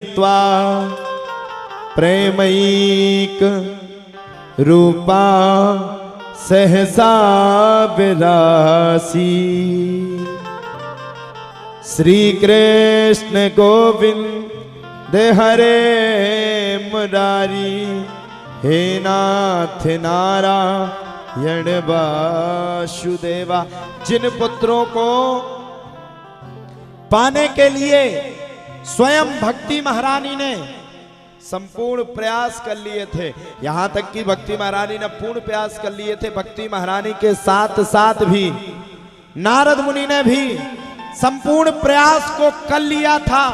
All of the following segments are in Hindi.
त्वा प्रेमैक रूपा सहसा विरासी। श्री कृष्ण गोविंद हरे मुरारी, हे नाथ नारायण वासुदेवा। जिन पुत्रों को पाने के लिए स्वयं भक्ति महारानी ने संपूर्ण प्रयास कर लिए थे, यहां तक कि भक्ति महारानी ने पूर्ण प्रयास कर लिए थे। भक्ति महारानी के साथ साथ भी नारद मुनि ने भी संपूर्ण प्रयास को कर लिया था,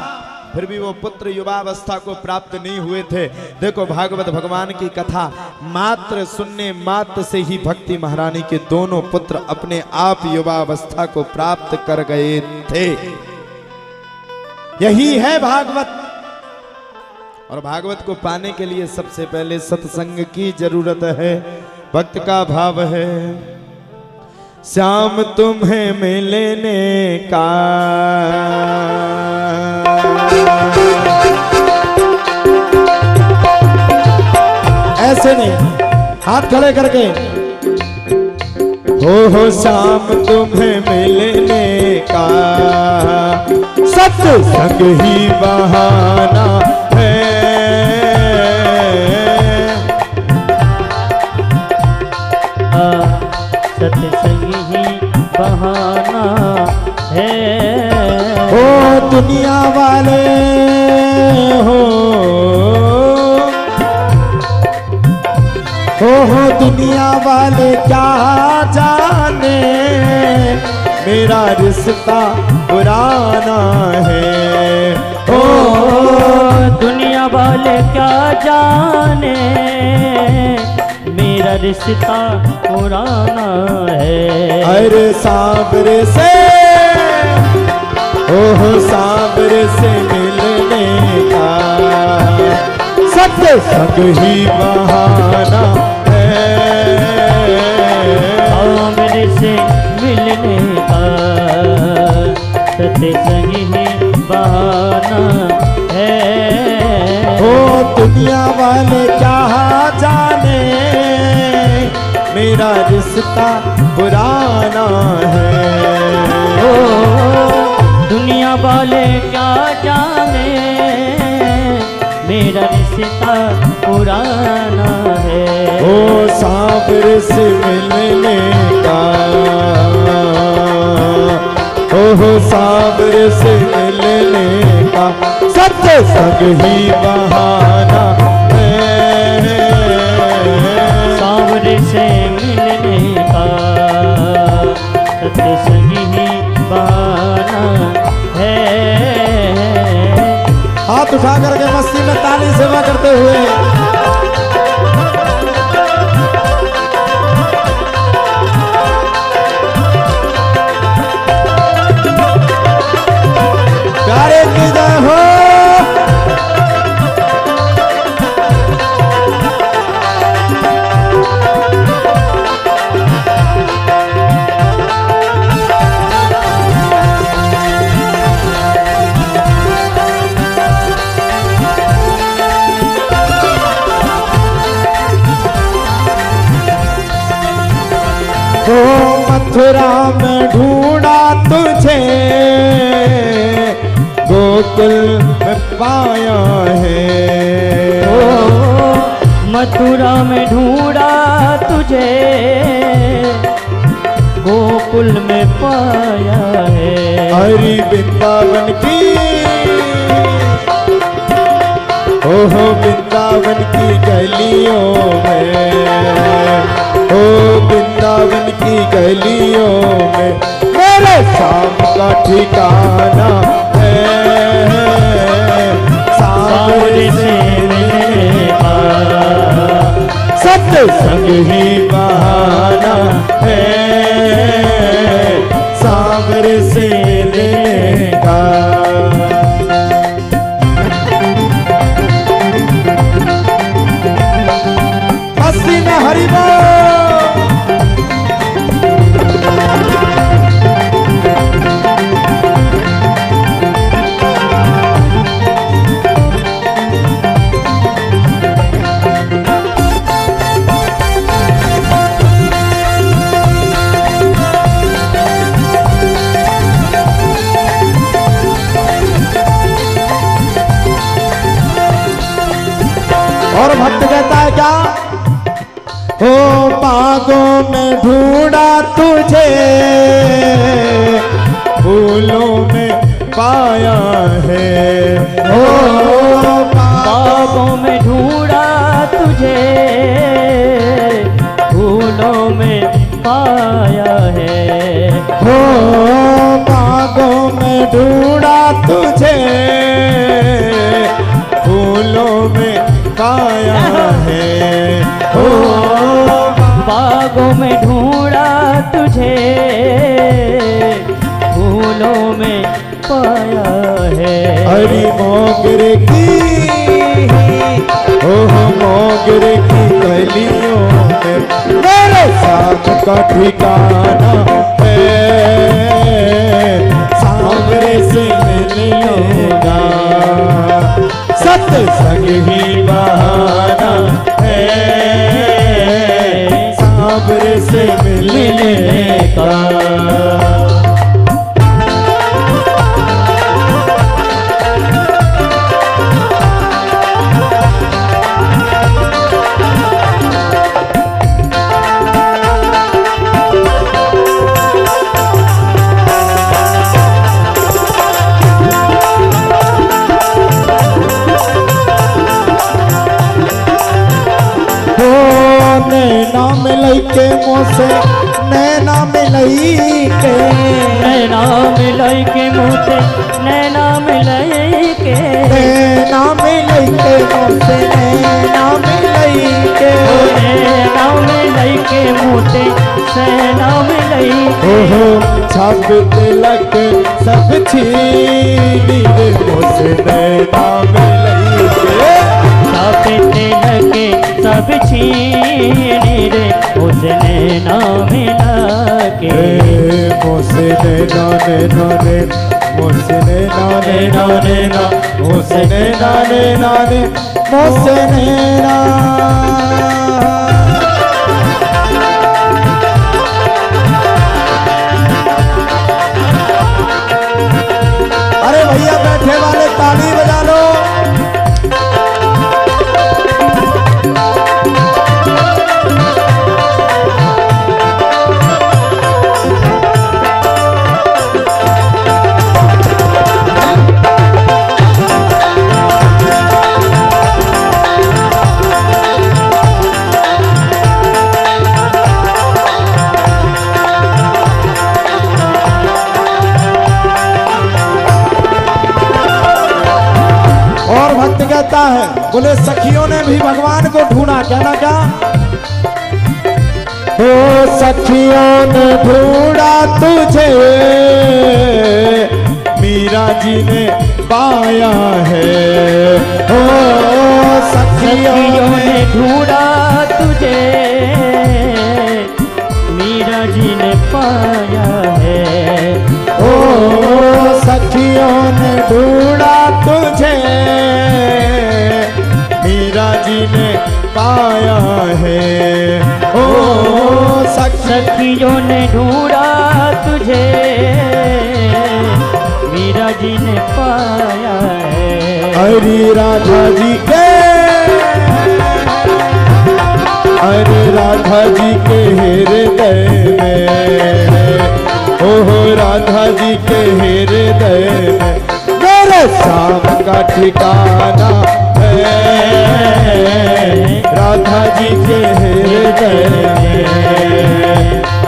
फिर भी वो पुत्र युवावस्था को प्राप्त नहीं हुए थे। देखो भागवत भगवान की कथा, मात्र सुनने मात्र से ही भक्ति महारानी के दोनों पुत्र अपने आप युवावस्था को प्राप्त कर गए थे। यही है भागवत। और भागवत को पाने के लिए सबसे पहले सत्संग की जरूरत है, भक्त का भाव है। श्याम तुम्हें मिलने का ऐसे नहीं, हाथ खड़े करके हो श्याम तुम्हें मिलने का सत्संग ही बहाना है। सत्संग ही बहाना है। हो दुनिया वाले हो दुनिया वाले क्या जाने, मेरा रिश्ता पुराना है। हो दुनिया वाले क्या जाने, मेरा रिश्ता पुराना है। अरे सांवरे से सांवरे से मिलने का सत्संग ही बहाना है। सांवरे से मिलने का सत्संग ही बहाना है। हो दुनिया वाले क्या जाने, मेरा रिश्ता पुराना है। ओ दुनिया वाले क्या जाने, मेरा रिश्ता पुराना है। ओ सांवरे से मिलने का, ओ सांवरे से मिलने का सत्संग ही बहाना है। सांवरे से मिलने का सत्संग ही बहाना है। हाथ उठा करके मस्ती में ताली सेवा करते हुए प्यारे की जय हो। मथुरा में ढूंढा तुझे, गोकुल में पाया है। मथुरा में ढूंढा तुझे, गोकुल में पाया है। हरि वृंदावन की ओहो वृंदावन की गलियों में, ओ वृंदावन की गलियों में मेरे शाम का ठिकाना है। सांवरे से मिलने का सत्संग ही बहाना है। सांवरे से मिलने का हरि और भक्त कहता है क्या? ओ बागों में ढूंढा तुझे, फूलों में पाया है। ओ बागों में ढूंढा तुझे, फूलों में पाया है। हो बागों में ढूंढा तुझे, फूलों में पाया है। हो बागों में ढूंढा तुझे, फूलों में पाया है। हरी मोगरे की, ओह मोगरे की कलियों में मेरे साथ का ठिकाना है। सांवरे से मिलेगा, सत्संग ही बहाना है। सांवरे से मिलने का। नैना मिलई के मोसे, नैना मिलई के, नैना मिलई के मुझसे, नैना मिलई के, नैना मिलई के मोसे, नैना मिलई के, नैना मिलई के मुझसे, नैना मिलई के। ओहो छाप तिलक सब छीनी रे मोसे, नैना मिलई के। छाप तिलक सब छीनी रे उसने ना मिला के। मोसे नैना नैना ने, मोसे नैना नैना नैना, मोसे नैना नैना ने, मोसे नैना। अरे भैया बैठे वाले ताली बजा लो। कहता है बोले सखियों ने भी भगवान को ढूंढा, क्या ना क्या? ओ सखियों ने ढूंढा तुझे, मीरा जी ने पाया है। ओ सखियों ने ढूंढा तुझे, मीरा जी ने पाया है। ओ सखियों ने ढूंढा तुझे, मीरा जी ने पाया है। ओ सखियों ने ढूंढा तुझे, मीरा जी ने पाया है। हरी राधा जी के, हरे राधा जी के हृदय में, ओहो राधा जी के हृदय में मेरे शाम का ठिकाना है। राधा जी के हृदय में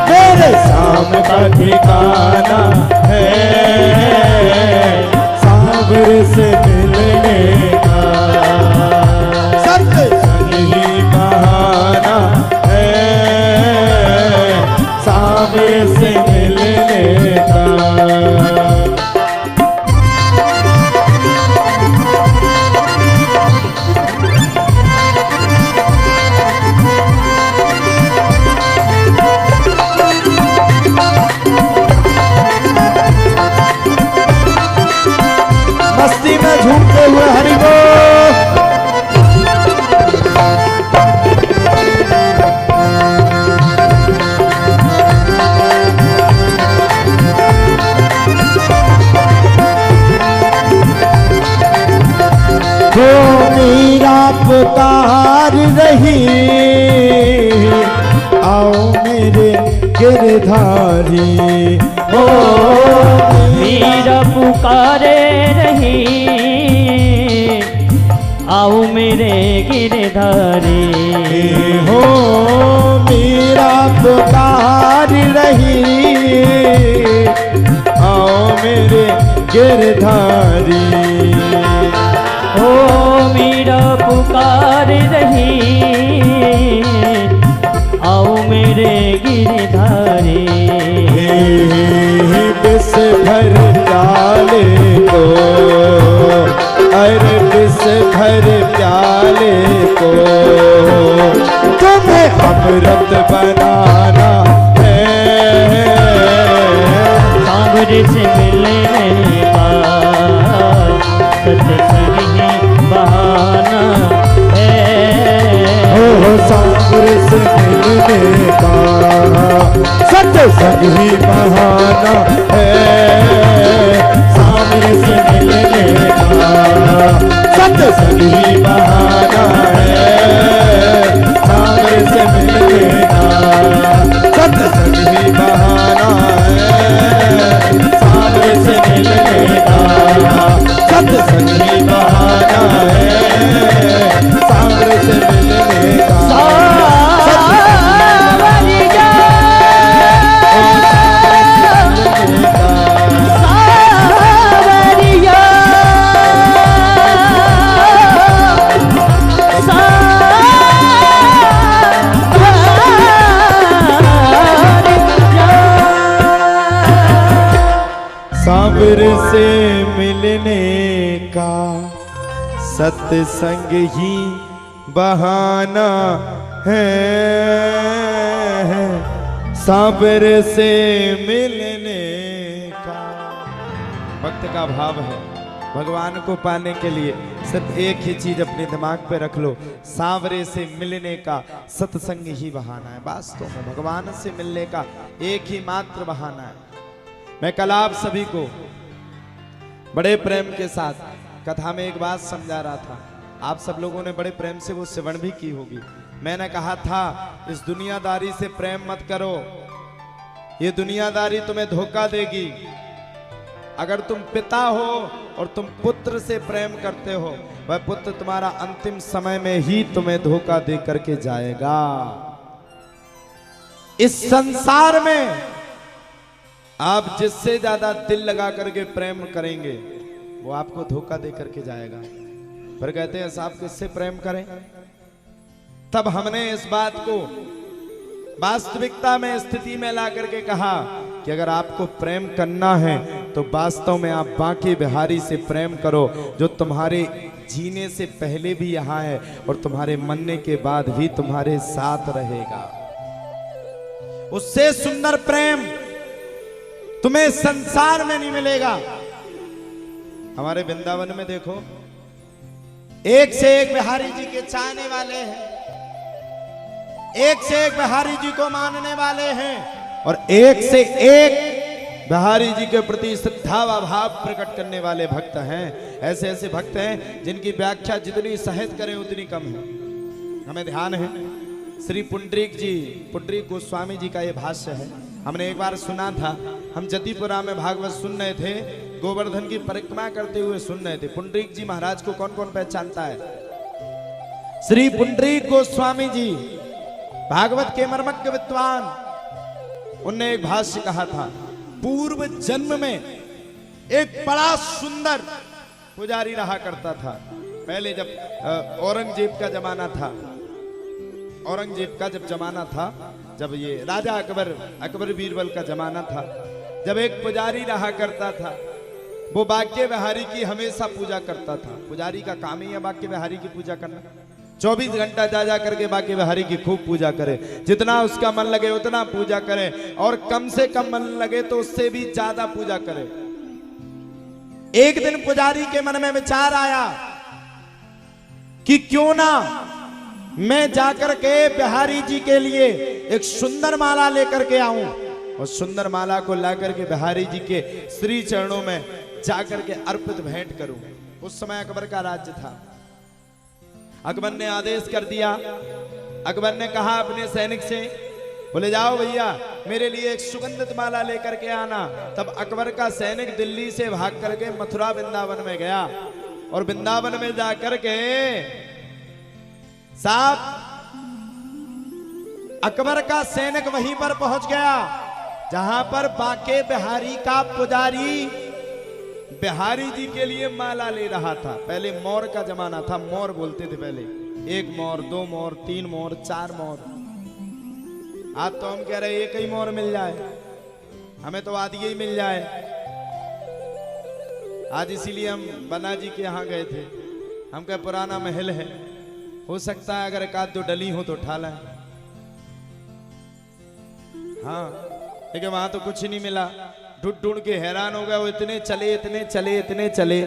मेरे शाम का ठिकाना है। सांवरे से मिलने का सत्संग ही बहाना है। सांवरे से मिलने का। मस्ती में झूमते हुए हरि बोल। तो मीरा पुकार रही, आओ मेरे गिरधारी। ओ मीरा पुकारे रही, आओ मेरे गिरधारी। हो मीरा पुकार रही, आओ मेरे गिरधारी। ओ मीरा पुकार रही, आओ मेरे गिरधारी। बिस भर प्याले को, अरे बिस भर प्याले को, तुम्हें अमृत बनाना है। सांवरे से मिलने का सत्संग ही बहाना है। हो सांवरे से मिलने का सत्संग ही बहाना है। सांवरे से मिलने का सत्संग ही बहाना है। सांवरे से मिलने का सत्संग ही बहाना है। सांवरे से मिलने का सत्संग ही बहाना है। सांवरे से मिलने का सांवरे से मिलने का सत्संग ही बहाना है। सांवरे से मिलने का भक्त का भाव है। भगवान को पाने के लिए सिर्फ एक ही चीज अपने दिमाग पे रख लो, सांवरे से मिलने का सत्संग ही बहाना है। वास्तव में भगवान से मिलने का एक ही मात्र बहाना है। मैं कल आप सभी को बड़े प्रेम के साथ कथा में एक बात समझा रहा था। आप सब लोगों ने बड़े प्रेम से वो श्रवण भी की होगी। मैंने कहा था इस दुनियादारी से प्रेम मत करो, ये दुनियादारी तुम्हें धोखा देगी। अगर तुम पिता हो और तुम पुत्र से प्रेम करते हो, वह पुत्र तुम्हारा अंतिम समय में ही तुम्हें धोखा दे करके जाएगा। इस संसार में आप जिससे ज्यादा दिल लगा करके प्रेम करेंगे, वो आपको धोखा दे करके जाएगा। फिर कहते हैं साहब किससे प्रेम करें? तब हमने इस बात को वास्तविकता में स्थिति में ला करके कहा कि अगर आपको प्रेम करना है तो वास्तव में आप बांके बिहारी से प्रेम करो, जो तुम्हारे जीने से पहले भी यहाँ है और तुम्हारे मरने के बाद भी तुम्हारे साथ रहेगा। उससे सुंदर प्रेम तुम्हें संसार में नहीं मिलेगा। हमारे वृंदावन में देखो, एक से एक बिहारी जी के चाहने वाले हैं, एक से एक बिहारी जी को मानने वाले हैं, और एक से एक बिहारी जी के प्रति श्रद्धा व भाव प्रकट करने वाले भक्त हैं। ऐसे ऐसे भक्त हैं जिनकी व्याख्या जितनी सहज करें उतनी कम है। हमें ध्यान है श्री पुंडरीक गोस्वामी जी का ये भाष्य है। हमने एक बार सुना था, हम जतिपुरा में भागवत सुन रहे थे, गोवर्धन की परिक्रमा करते हुए सुन रहे थे। पुंडरीक जी महाराज को कौन कौन पहचानता है? श्री पुंडरीक गोस्वामी जी भागवत के मर्मज्ञ विद्वान, उनने एक भाष्य कहा था, पूर्व जन्म में एक बड़ा सुंदर पुजारी रहा करता था। पहले जब औरंगजेब का जमाना था, औरंगजेब का जब जमाना था, जब ये राजा अकबर बीरबल का जमाना था, जब एक पुजारी रहा करता था, वो बांके बिहारी की हमेशा पूजा करता था। पुजारी का काम ही है बांके बिहारी की पूजा करना। 24 घंटा जा करके बांके बिहारी की खूब पूजा करे, जितना उसका मन लगे उतना पूजा करे, और कम से कम मन लगे तो उससे भी ज्यादा पूजा करे। एक दिन पुजारी के मन में विचार आया कि क्यों ना मैं जाकर के बिहारी जी के लिए एक सुंदर माला लेकर के आऊं, और सुंदर माला को लाकर के बिहारी जी के श्री चरणों में जाकर के अर्पित भेंट करूं। उस समय अकबर का राज्य था। अकबर ने आदेश कर दिया। अकबर ने कहा अपने सैनिक से, बोले जाओ भैया मेरे लिए एक सुगंधित माला लेकर के आना। तब अकबर का सैनिक दिल्ली से भाग करके मथुरा वृंदावन में गया और वृंदावन में जाकर के साहब अकबर का सैनिक वहीं पर पहुंच गया जहां पर बाके बिहारी का पुजारी बिहारी जी के लिए माला ले रहा था। पहले मोर का जमाना था, मोर बोलते थे पहले, 1 मोर 2 मोर 3 मोर 4 मोर। आज तो हम कह रहे एक ही मोर मिल जाए, हमें तो आधी ही मिल जाए। आज इसीलिए हम बना जी के यहाँ गए थे। हम कहे पुराना महल है, हो सकता है अगर एक आध 2 डली हो तो उठा लाए। हाँ लेकिन वहां तो कुछ नहीं मिला। ढूंढ ढूंढ के हैरान हो गया। वो इतने चले इतने चले इतने चले,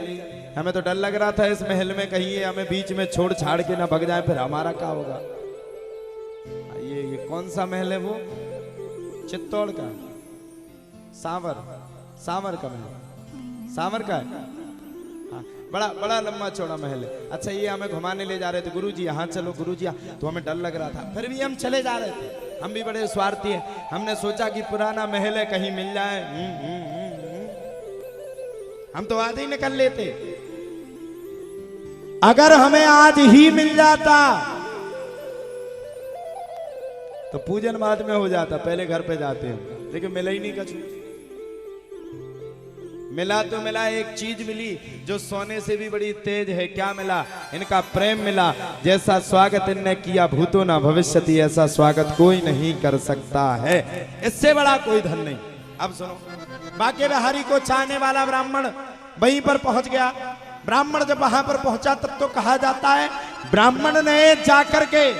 हमें तो डर लग रहा था इस महल में कहीं ये हमें बीच में छोड़ छाड़ के ना भग जाए, फिर हमारा क्या होगा। ये कौन सा महल है? वो चित्तौड़ का सांवर का महल, सांवर का है। हाँ, बड़ा बड़ा लंबा चौड़ा महल है। अच्छा ये हमें घुमाने ले जा रहे थे, गुरुजी यहाँ चलो गुरुजी यहाँ, तो हमें डर लग रहा था, फिर भी हम चले जा रहे थे। हम भी बड़े स्वार्थी हैं, हमने सोचा कि पुराना महल है कहीं मिल जाए। हम तो आज ही निकल लेते। अगर हमें आज ही मिल जाता तो पूजन बाद में हो जाता, पहले घर पे जाते हैं, लेकिन मिला ही नहीं कछु। मिला तो मिला, एक चीज मिली जो सोने से भी बड़ी तेज है। क्या मिला? इनका प्रेम मिला। जैसा स्वागत इनने किया भूतो ना भविष्यति, ऐसा स्वागत कोई नहीं कर सकता है, इससे बड़ा कोई धन नहीं। अब सुनो, बाके बिहारी को चाहने वाला ब्राह्मण वहीं पर पहुंच गया। ब्राह्मण जब वहां पर पहुंचा तब तो कहा जाता है ब्राह्मण ने जाकर के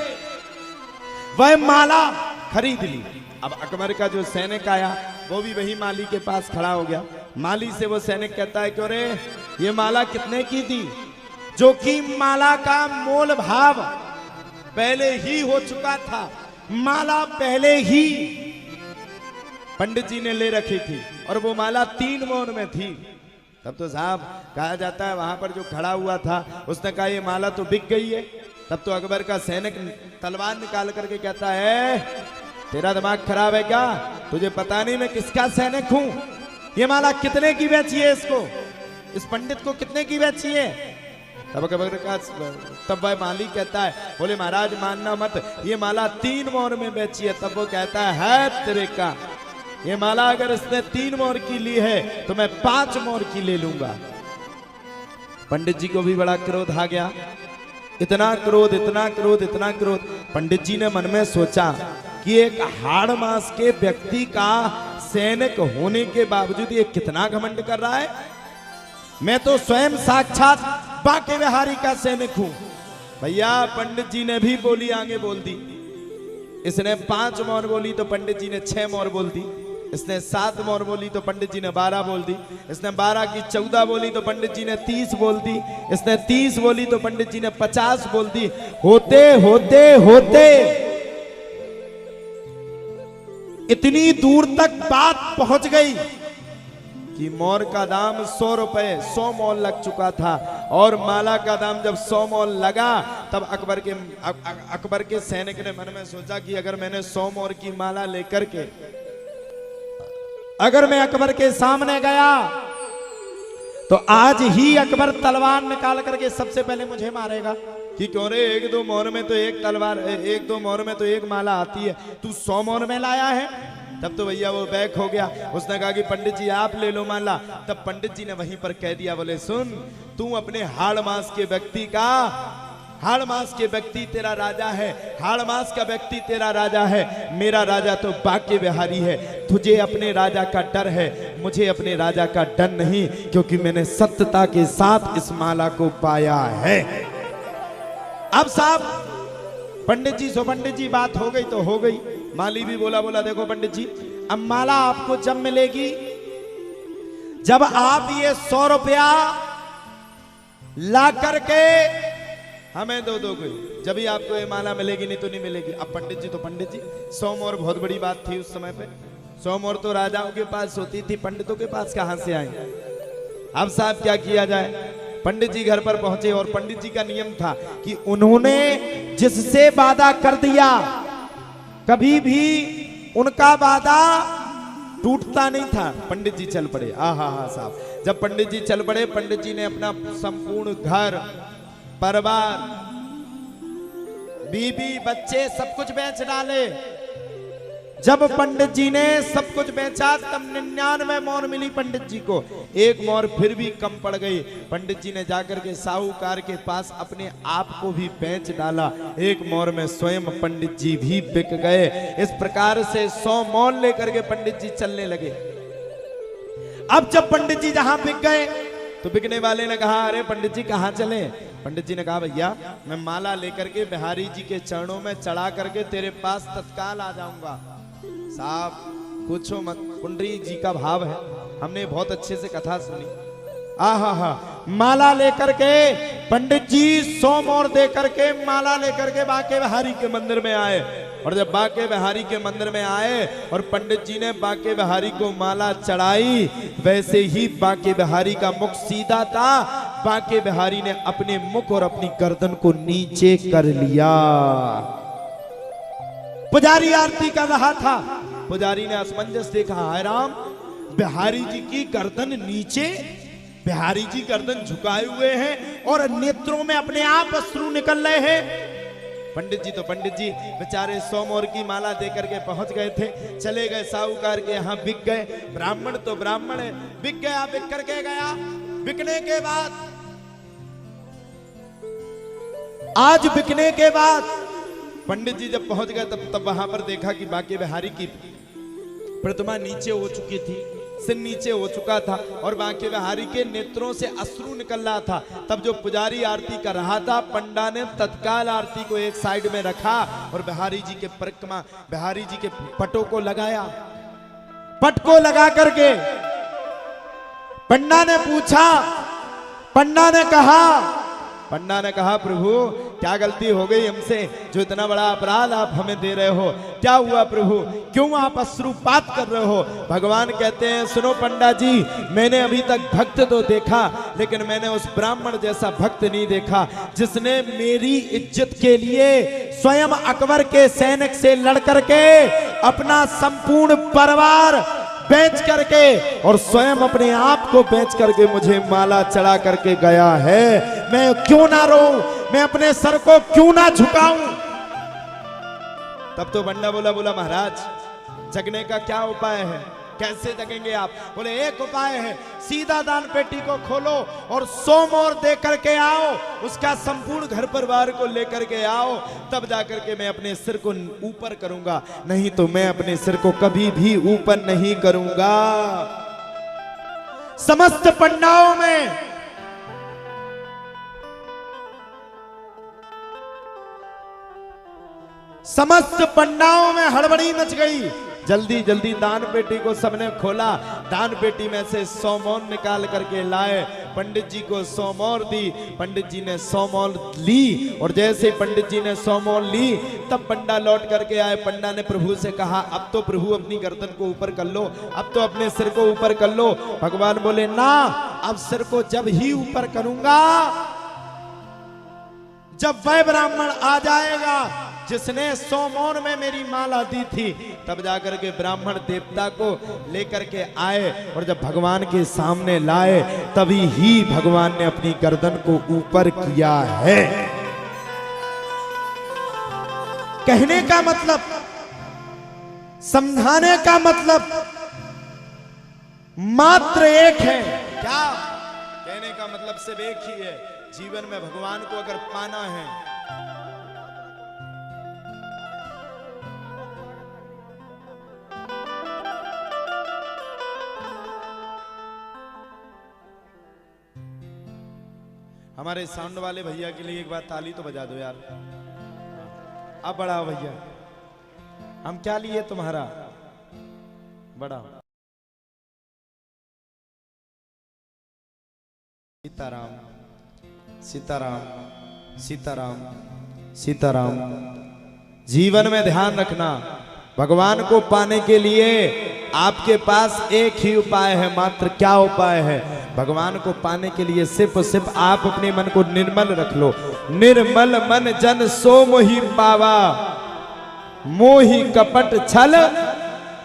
वह माला खरीद ली। अब अकबर का जो सैनिक आया वो भी वही माली के पास खड़ा हो गया। माली से वो सैनिक कहता है क्यों रे ये माला कितने की थी? जो कि माला का मोल भाव पहले ही हो चुका था, माला पहले ही पंडित जी ने ले रखी थी और वो माला 3 मोहर में थी। तब तो साहब कहा जाता है वहां पर जो खड़ा हुआ था उसने कहा ये माला तो बिक गई है। तब तो अकबर का सैनिक तलवार निकाल करके कहता है तेरा दिमाग खराब है क्या? तुझे पता नहीं मैं किसका सैनिक हूं? ये माला कितने की बेची है? इसको, इस पंडित को कितने की बेची है? तब अकबर का तब वह माली कहता है, बोले महाराज मानना मत, ये माला 3 मोहर में बेची है। तब वो कहता है तेरे का, ये माला अगर इसने 3 मोहर की ली है तो मैं 5 मोहर की ले लूंगा। पंडित जी को भी बड़ा क्रोध आ गया। इतना क्रोध इतना क्रोध इतना क्रोध। पंडित जी ने मन में सोचा कि एक हाड़ मास के व्यक्ति का सैनिक होने के बावजूद ये कितना घमंड कर रहा है। मैं तो स्वयं साक्षात बाके बिहारी का सैनिक हूं। भैया पंडित जी ने भी बोली आगे बोल दी। इसने 5 मोहर बोली तो पंडित जी ने 6 मोहर बोल दी। इसने 7 मोहर बोली तो पंडित जी ने 12 बोल दी। इसने 12 की 14 बोली तो पंडित जी ने 30 बोल दी। इसने 30 बोली तो पंडित जी ने 50 बोल दी। होते होते होते इतनी दूर तक बात पहुंच गई कि मोर का दाम 100 रुपए 100 मोल लग चुका था और माला का दाम जब 100 मोल लगा तब अकबर के सैनिक ने मन में सोचा कि अगर मैंने 100 मोर की माला लेकर के अगर मैं अकबर के सामने गया तो आज ही अकबर तलवार निकाल करके सबसे पहले मुझे मारेगा कि क्यों रे 1-2 मोहर में तो एक तलवार 1-2 मोहर में तो एक माला आती है, तू 100 मोहर में लाया है। तब तो भैया वो बैक हो गया। उसने कहा कि पंडित जी आप ले लो माला। तब पंडित जी ने वहीं पर कह दिया, बोले सुन तू अपने हाड़ मास के व्यक्ति का, हाड़ मास के व्यक्ति तेरा राजा है, हाड़ मास का व्यक्ति तेरा राजा है, मेरा राजा तो बाके बिहारी है। तुझे अपने राजा का डर है, मुझे अपने राजा का डर नहीं, क्योंकि मैंने सत्यता के साथ इस माला को पाया है। अब साहब पंडित जी, सो पंडित जी बात हो गई तो हो गई। माली भी बोला देखो पंडित जी अब माला आपको जब मिलेगी जब आप ये 100 रुपया ला करके हमें दो दोगे, जब ही आपको ये माला मिलेगी, नहीं तो नहीं मिलेगी। अब पंडित जी 100 मोहर बहुत बड़ी बात थी उस समय पे। 100 मोहर तो राजाओं के पास होती थी, पंडितों के पास कहां से आए। अब साहब क्या किया जाए? पंडित जी घर पर पहुंचे और पंडित जी का नियम था कि उन्होंने जिससे वादा कर दिया कभी भी उनका वादा टूटता नहीं था। पंडित जी चल पड़े। हा साहब, जब पंडित जी चल पड़े, पंडित जी ने अपना संपूर्ण घर परिवार, बीबी, बच्चे सब कुछ बेच डाले। जब पंडित जी ने सब कुछ बेचा तब 99 मोहर मिली पंडित जी को, एक मोहर फिर भी कम पड़ गई। पंडित जी ने जाकर के साहूकार के पास अपने आप को भी बेच डाला। एक मोहर में स्वयं पंडित जी भी बिक गए। इस प्रकार से 100 मोहर लेकर के पंडित जी चलने लगे। अब जब पंडित जी जहां बिक गए तो बिकने वाले ने कहा, अरे पंडित जी कहां चले? पंडित जी ने कहा, भैया मैं माला लेकर के बिहारी जी के चरणों में चढ़ा करके तेरे पास तत्काल आ जाऊंगा। साहब पूछो मत, पुंडरी जी का भाव है, हमने बहुत अच्छे से कथा सुनी। हा माला लेकर के पंडित जी 100 मोहर दे करके माला लेकर के बांके बिहारी के मंदिर में आए। और जब बांके बिहारी के मंदिर में आए और पंडित जी ने बांके बिहारी को माला चढ़ाई, वैसे ही बांके बिहारी का मुख सीधा था। बांके बिहारी ने अपने मुख और अपनी गर्दन को नीचे कर लिया। पुजारी आरती कर रहा था। पुजारी ने असमंजस देखा, हाय राम, बिहारी जी की गर्दन नीचे, बिहारी जी गर्दन झुकाए हुए हैं और नेत्रों में अपने आप अश्रु निकल रहे हैं। पंडित जी बेचारे 100 मोहर की माला देकर के पहुंच गए थे, चले गए साहूकार के यहाँ, बिक गए। ब्राह्मण तो ब्राह्मण है, बिक गया, बिक करके गया। बिकने के बाद आज बिकने के बाद पंडित जी जब पहुंच गए तब वहां पर देखा कि बांके बिहारी की प्रतिमा नीचे हो चुकी थी, सिर नीचे हो चुका था और बांके बिहारी के नेत्रों से अश्रु निकल रहा था। तब जो पुजारी आरती कर रहा था, पंडा ने तत्काल आरती को एक साइड में रखा और बिहारी जी के परिक्रमा, बिहारी जी के पटों को लगाया। पट को लगा करके पंडा ने पूछा, पंडा ने कहा प्रभु क्या गलती हो गई हमसे, जो इतना बड़ा अपराध आप हमें दे रहे हो? क्या हुआ प्रभु, क्यों आप अश्रुपात कर रहे हो? भगवान कहते हैं, सुनो पंडा जी, मैंने अभी तक भक्त तो देखा, लेकिन मैंने उस ब्राह्मण जैसा भक्त नहीं देखा जिसने मेरी इज्जत के लिए स्वयं अकबर के सैनिक से लड़ करके अपना संपूर्ण परिवार बेच करके और स्वयं अपने आप को बेच करके मुझे माला चढ़ा करके गया है। मैं क्यों ना रोऊं, मैं अपने सर को क्यों ना झुकाऊं? तब तो बंडा बोला महाराज जगने का क्या उपाय है, कैसे जगेंगे आप? बोले एक उपाय है, सीधा दान पेटी को खोलो और 100 मोहर दे करके आओ, उसका संपूर्ण घर परिवार को लेकर के आओ, तब जाकर के मैं अपने सिर को ऊपर करूंगा, नहीं तो मैं अपने सिर को कभी भी ऊपर नहीं करूंगा। समस्त पंडाओं में हड़बड़ी मच गई। जल्दी जल्दी दान पेटी को सबने खोला, दान पेटी में से 100 मोहर निकाल करके लाए, पंडित जी को 100 मोहर दी। पंडित जी ने 100 मोहर ली और जैसे पंडित जी ने 100 मोहर ली तब पंडा लौट करके आए। पंडा ने प्रभु से कहा, अब तो प्रभु अपनी गर्दन को ऊपर कर लो, अब तो अपने सिर को ऊपर कर लो। भगवान बोले ना, अब सिर को जब ही ऊपर करूंगा जब वह ब्राह्मण आ जाएगा जिसने 100 मोहर में मेरी माला दी थी। तब जाकर के ब्राह्मण देवता को लेकर के आए और जब भगवान के सामने लाए तभी ही भगवान ने अपनी गर्दन को ऊपर किया है। कहने का मतलब, समझाने का मतलब मात्र एक है। क्या कहने का मतलब सिर्फ एक ही है, जीवन में भगवान को अगर पाना है हमारे साउंड वाले भैया के लिए एक बार ताली तो बजा दो यार। अब बड़ा भैया, हम क्या लिए तुम्हारा बड़ा। सीताराम सीताराम सीताराम सीताराम। जीवन में ध्यान रखना, भगवान को पाने के लिए आपके पास एक ही उपाय है, मात्र क्या उपाय है? भगवान को पाने के लिए सिर्फ सिर्फ आप अपने मन को निर्मल रख लो। निर्मल मन जन सो मोहि पावा, मोहि कपट छल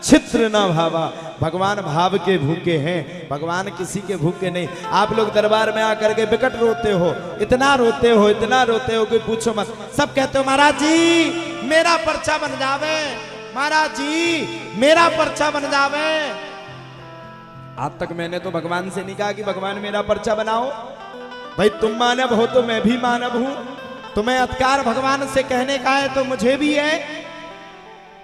छित्र न भावा। भगवान भाव के भूखे हैं, भगवान किसी के भूखे नहीं। आप लोग दरबार में आकर के बिकट रोते हो, इतना रोते हो, इतना रोते हो कि पूछो मत। सब कहते हो महाराज जी मेरा पर्चा बन जावे, महाराज जी मेरा पर्चा बन जावे। आज तक मैंने तो भगवान से नहीं कहा कि भगवान मेरा पर्चा बनाओ। भाई तुम मानव हो तो मैं भी मानव हूं, तुम्हें अधिकार भगवान से कहने का है तो मुझे भी है।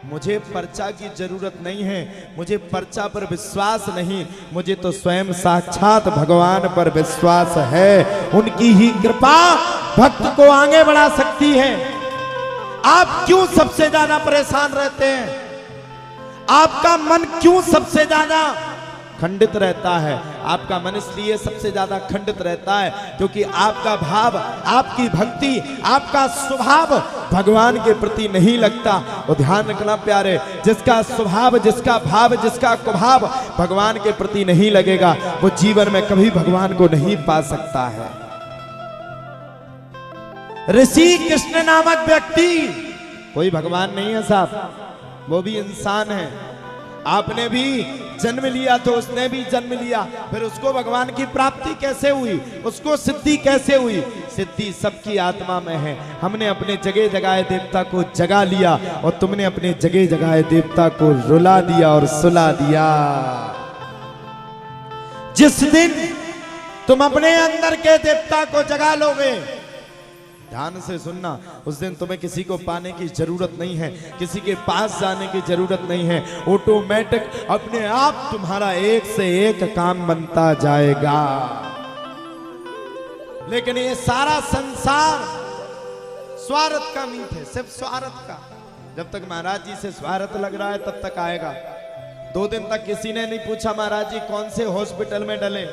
मुझे पर्चा की जरूरत नहीं है, मुझे पर्चा पर विश्वास नहीं, मुझे तो स्वयं साक्षात भगवान पर विश्वास है। उनकी ही कृपा भक्त को आगे बढ़ा सकती है। आप क्यों सबसे ज्यादा परेशान रहते हैं? आपका मन क्यों सबसे ज्यादा खंडित रहता है? आपका मन इसलिए सबसे ज्यादा खंडित रहता है क्योंकि आपका भाव, आपकी भक्ति, आपका स्वभाव भगवान के प्रति नहीं लगता। और ध्यान रखना प्यारे, जिसका स्वभाव, जिसका भाव, जिसका कुभाव भगवान के प्रति नहीं लगेगा वो जीवन में कभी भगवान को नहीं पा सकता है। ऋषि कृष्ण नामक व्यक्ति कोई भगवान नहीं है साहब, वो भी इंसान है। आपने भी जन्म लिया तो उसने भी जन्म लिया, फिर उसको भगवान की प्राप्ति कैसे हुई, उसको सिद्धि कैसे हुई? सिद्धि सबकी आत्मा में है। हमने अपने जगह जगाए देवता को जगा लिया और तुमने अपने जगह जगाए देवता को रुला दिया और सुला दिया। जिस दिन तुम अपने अंदर के देवता को जगा लोगे, ध्यान से सुनना, उस दिन तुम्हें किसी को पाने की जरूरत नहीं है, किसी के पास जाने की जरूरत नहीं है। ऑटोमेटिक अपने आप तुम्हारा एक से एक काम बनता जाएगा। लेकिन ये सारा संसार स्वार्थ का मीत है, सिर्फ स्वार्थ का। जब तक महाराज जी से स्वार्थ लग रहा है तब तक आएगा। 2 दिन तक किसी ने नहीं पूछा महाराज जी कौन से हॉस्पिटल में डले,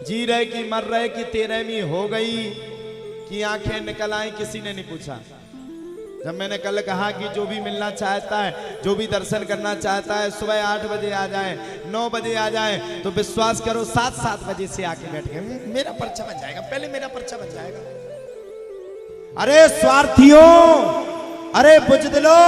जी रहे कि मर रहे कि 13वीं हो गई कि आंखें निकल आई, किसी ने नहीं पूछा। जब मैंने कल कहा कि जो भी मिलना चाहता है, जो भी दर्शन करना चाहता है, सुबह 8 बजे आ जाए, 9 बजे आ जाए, तो विश्वास करो 7 बजे से आके बैठ गए, मेरा पर्चा बन जाएगा, पहले मेरा पर्चा बन जाएगा। अरे स्वार्थियों, अरे बुजदिलो,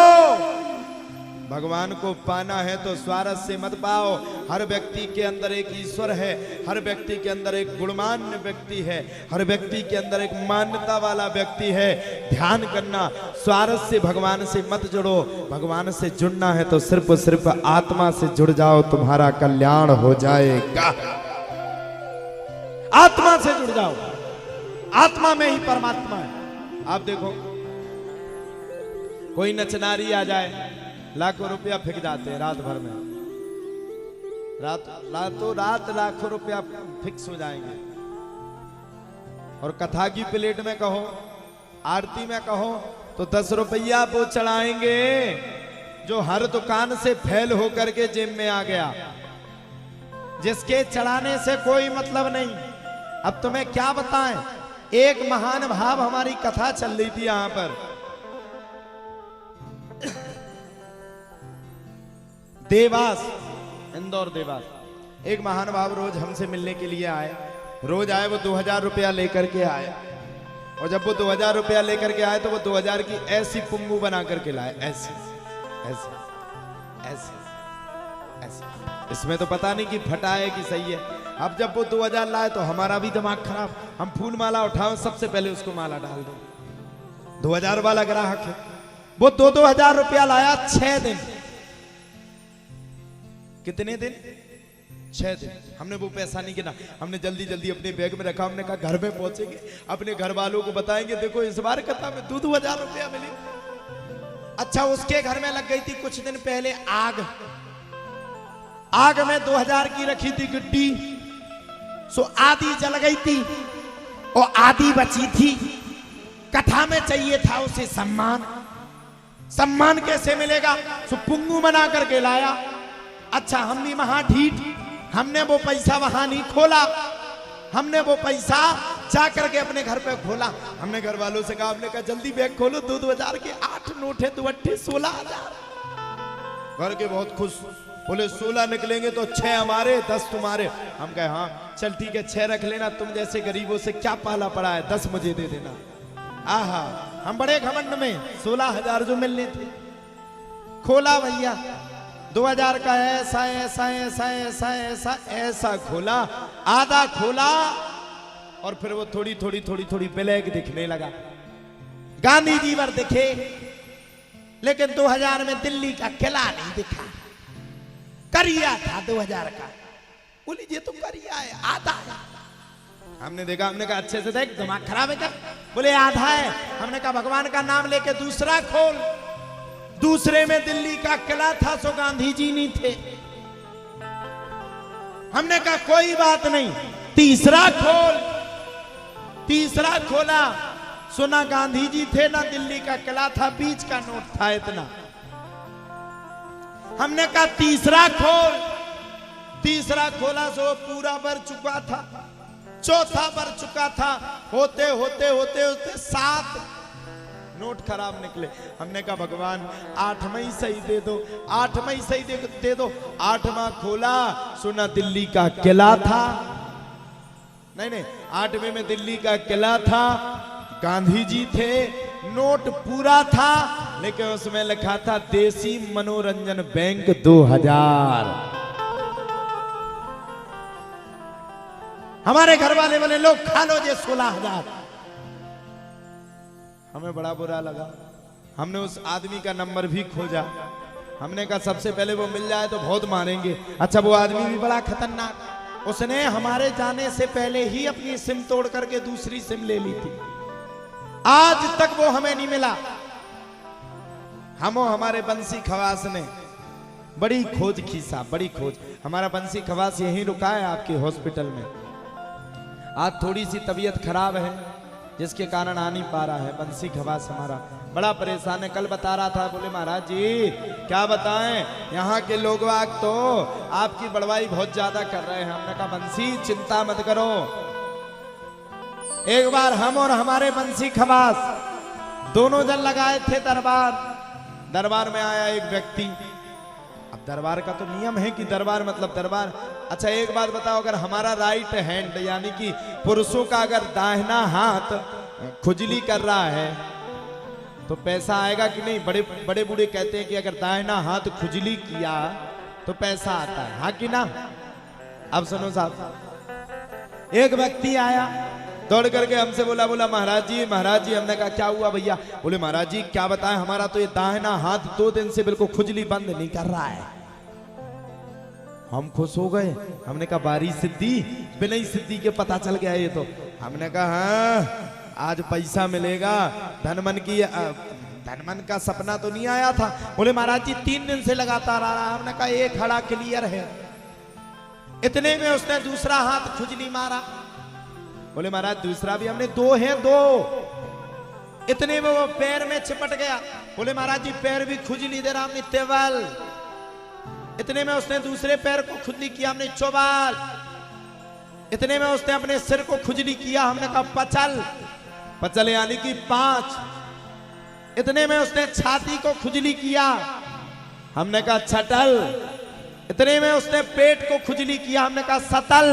भगवान को पाना है तो स्वार्थ से मत पाओ। हर व्यक्ति के अंदर एक ईश्वर है, हर व्यक्ति के अंदर एक गुणमान्य व्यक्ति है, हर व्यक्ति के अंदर एक मान्यता वाला व्यक्ति है। ध्यान करना, स्वार्थ से भगवान से मत जुड़ो। भगवान से जुड़ना है तो सिर्फ और सिर्फ आत्मा से जुड़ जाओ, तुम्हारा कल्याण हो जाएगा। आत्मा से जुड़ जाओ, आत्मा में ही परमात्मा है। आप देखो कोई नचनारी आ जाए, लाखों रुपया फेंक जाते हैं रात भर में, रातों रात लाखों रुपया फिक्स हो जाएंगे। और कथा की प्लेट में कहो, आरती में कहो तो 10 रुपया वो चढ़ाएंगे जो हर दुकान से फेल होकर के जेब में आ गया, जिसके चढ़ाने से कोई मतलब नहीं। अब तुम्हें क्या बताएं, एक महान भाव हमारी कथा चल रही थी यहां पर, देवास, इंदौर देवास। एक महान भाव रोज हमसे मिलने के लिए आए, रोज आए, वो 2000 रुपया लेकर के आए। और जब वो 2000 रुपया लेकर के आए तो वो 2000 की ऐसी पुंगू बना करके लाए, ऐसी ऐसी ऐसी ऐसी। इसमें तो पता नहीं कि फटा है कि सही है। अब जब वो 2000 लाए तो हमारा भी दिमाग खराब, हम फूल माला उठाओ, सबसे पहले उसको माला डाल दो। 2000 वाला ग्राहक है, वो 2-2000 रुपया लाया 6 दिन। कितने दिन? 6 दिन। हमने वो पैसा नहीं गिना, हमने जल्दी जल्दी अपने बैग में रखा। हमने कहा घर में पहुंचेंगे, अपने घर वालों को बताएंगे, देखो इस बार कथा में 2-2000 रुपया मिले। अच्छा, उसके घर में लग गई थी कुछ दिन पहले आग, आग में 2000 की रखी थी गिट्टी, सो आधी जल गई थी और आधी बची थी। कथा में चाहिए था उसे सम्मान, सम्मान कैसे मिलेगा? सो पुंगू बना करके लाया। अच्छा, हम भी वहां ढीठ, हमने वो पैसा वहां नहीं खोला, हमने वो पैसा जा करके अपने घर पे खोला। हमने घर वालों से कहा, हमने कहा जल्दी बैग खोलो, 2-2000 के 8 नोट है, 2 अट्ठे 16,000। घर के बहुत खुश, बोले 16 निकलेंगे तो 6 हमारे 10 तुम्हारे। हम कहे हाँ चल ठीक है 6 रख लेना, तुम जैसे गरीबों से क्या पाला पड़ा है, 10 मुझे दे देना। आहा, हम बड़े घमंड में 16,000 जो मिलने थे, खोला भैया 2000 का ऐसा ऐसा ऐसा ऐसा ऐसा ऐसा खोला, आधा खोला और फिर वो थोड़ी थोड़ी थोड़ी थोड़ी ब्लैक दिखने लगा। गांधी जी पर दिखे, लेकिन 2000 में दिल्ली का किला नहीं दिखा, करिया था 2000 का। बोली ये तो करिया है, आधा है। हमने देखा, हमने कहा अच्छे से देख, दिमाग खराब है क्या? बोले आधा है। हमने कहा भगवान का नाम लेके दूसरा खोल। दूसरे में दिल्ली का किला था, सो गांधी जी नहीं थे। हमने कहा कोई बात नहीं, तीसरा खोल। तीसरा खोला, सुना गांधी जी थे ना दिल्ली का किला था, बीच का नोट था इतना। हमने कहा तीसरा खोल। तीसरा खोला, सो पूरा भर चुका था। चौथा भर चुका था, होते होते होते होते 7 नोट खराब निकले। हमने कहा भगवान 8वां ही सही दे दो, 8वां ही सही दे दो। 8वां खोला, सुना दिल्ली का किला था। नहीं, 8वें में दिल्ली का किला था, गांधी जी थे, नोट पूरा था, लेकिन उसमें लिखा था देसी मनोरंजन बैंक 2000। हमारे घर वाले बोले लोग खा लो जे 16,000। हमें बड़ा बुरा लगा। हमने उस आदमी का नंबर भी खोजा। हमने कहा सबसे पहले वो मिल जाए तो बहुत मारेंगे। अच्छा, वो आदमी भी बड़ा खतरनाक, उसने हमारे जाने से पहले ही अपनी सिम तोड़ करके दूसरी सिम ले ली थी। आज तक वो हमें नहीं मिला। हमारे बंसी खवास ने बड़ी खोज की साहब, बड़ी खोज। हमारा बंसी खवास यहीं रुका है आपके हॉस्पिटल में। आज थोड़ी सी तबीयत खराब है, जिसके कारण आ नहीं पा रहा है। बंसी खवास हमारा बड़ा परेशान है। कल बता रहा था, बोले महाराज जी क्या बताएं, यहाँ के लोग तो आपकी बड़वाई बहुत ज्यादा कर रहे हैं। हमने कहा बंसी चिंता मत करो। एक बार हम और हमारे बंसी खवास दोनों जन लगाए थे दरबार। दरबार में आया एक व्यक्ति। अब दरबार का तो नियम है कि दरबार मतलब दरबार। अच्छा एक बात बताओ, अगर हमारा राइट हैंड यानी कि पुरुषों का अगर दाहिना हाथ खुजली कर रहा है तो पैसा आएगा कि नहीं? बड़े बड़े बूढ़े कहते हैं कि अगर दाहिना हाथ खुजली किया तो पैसा आता है, हाँ कि ना? अब सुनो साहब, एक व्यक्ति आया दौड़ करके हमसे बोला महाराज जी हमने कहा क्या हुआ भैया? बोले महाराज जी क्या बताएं, हमारा तो ये दाहिना हाथ 2 दिन से बिल्कुल खुजली बंद नहीं कर रहा है। हम खुश हो गए। हमने कहा बारी सिद्धि, बिना ही सिद्धि के पता चल गया ये तो। हमने कहा हाँ आज पैसा मिलेगा। धनमन का सपना तो नहीं आया था। बोले महाराज जी 3 दिन से लगातार आ रहा। हमने कहा एक खड़ा क्लियर है। इतने में उसने दूसरा हाथ खुजली मारा। बोले महाराज दूसरा भी, हमने 2 हैं 2। इतने में वो पैर में चिपट गया। बोले महाराज जी पैर भी खुजली दे रहा, हमने तेवल। इतने में उसने दूसरे पैर को खुजली किया, हमने चौबाल। इतने में उसने अपने सिर को खुजली किया, हमने कहा पचल। पचल यानी कि 5। इतने में उसने छाती को खुजली किया, हमने कहा छटल। इतने में उसने पेट को खुजली किया, हमने कहा सतल।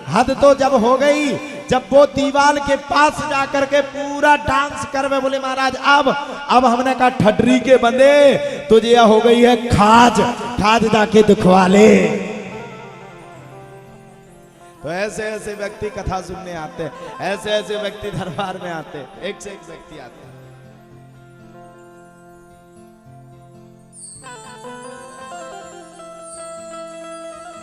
हद तो जब हो गई जब वो दीवार के पास जाकर के पूरा डांस कर में बोले महाराज अब हमने कहा ठडरी के बंदे तुझे यह हो गई है खाज, खाज जाके दिखवा ले। तो ऐसे ऐसे व्यक्ति कथा सुनने आते हैं, ऐसे ऐसे व्यक्ति दरबार में आते हैं, एक से एक व्यक्ति आते हैं।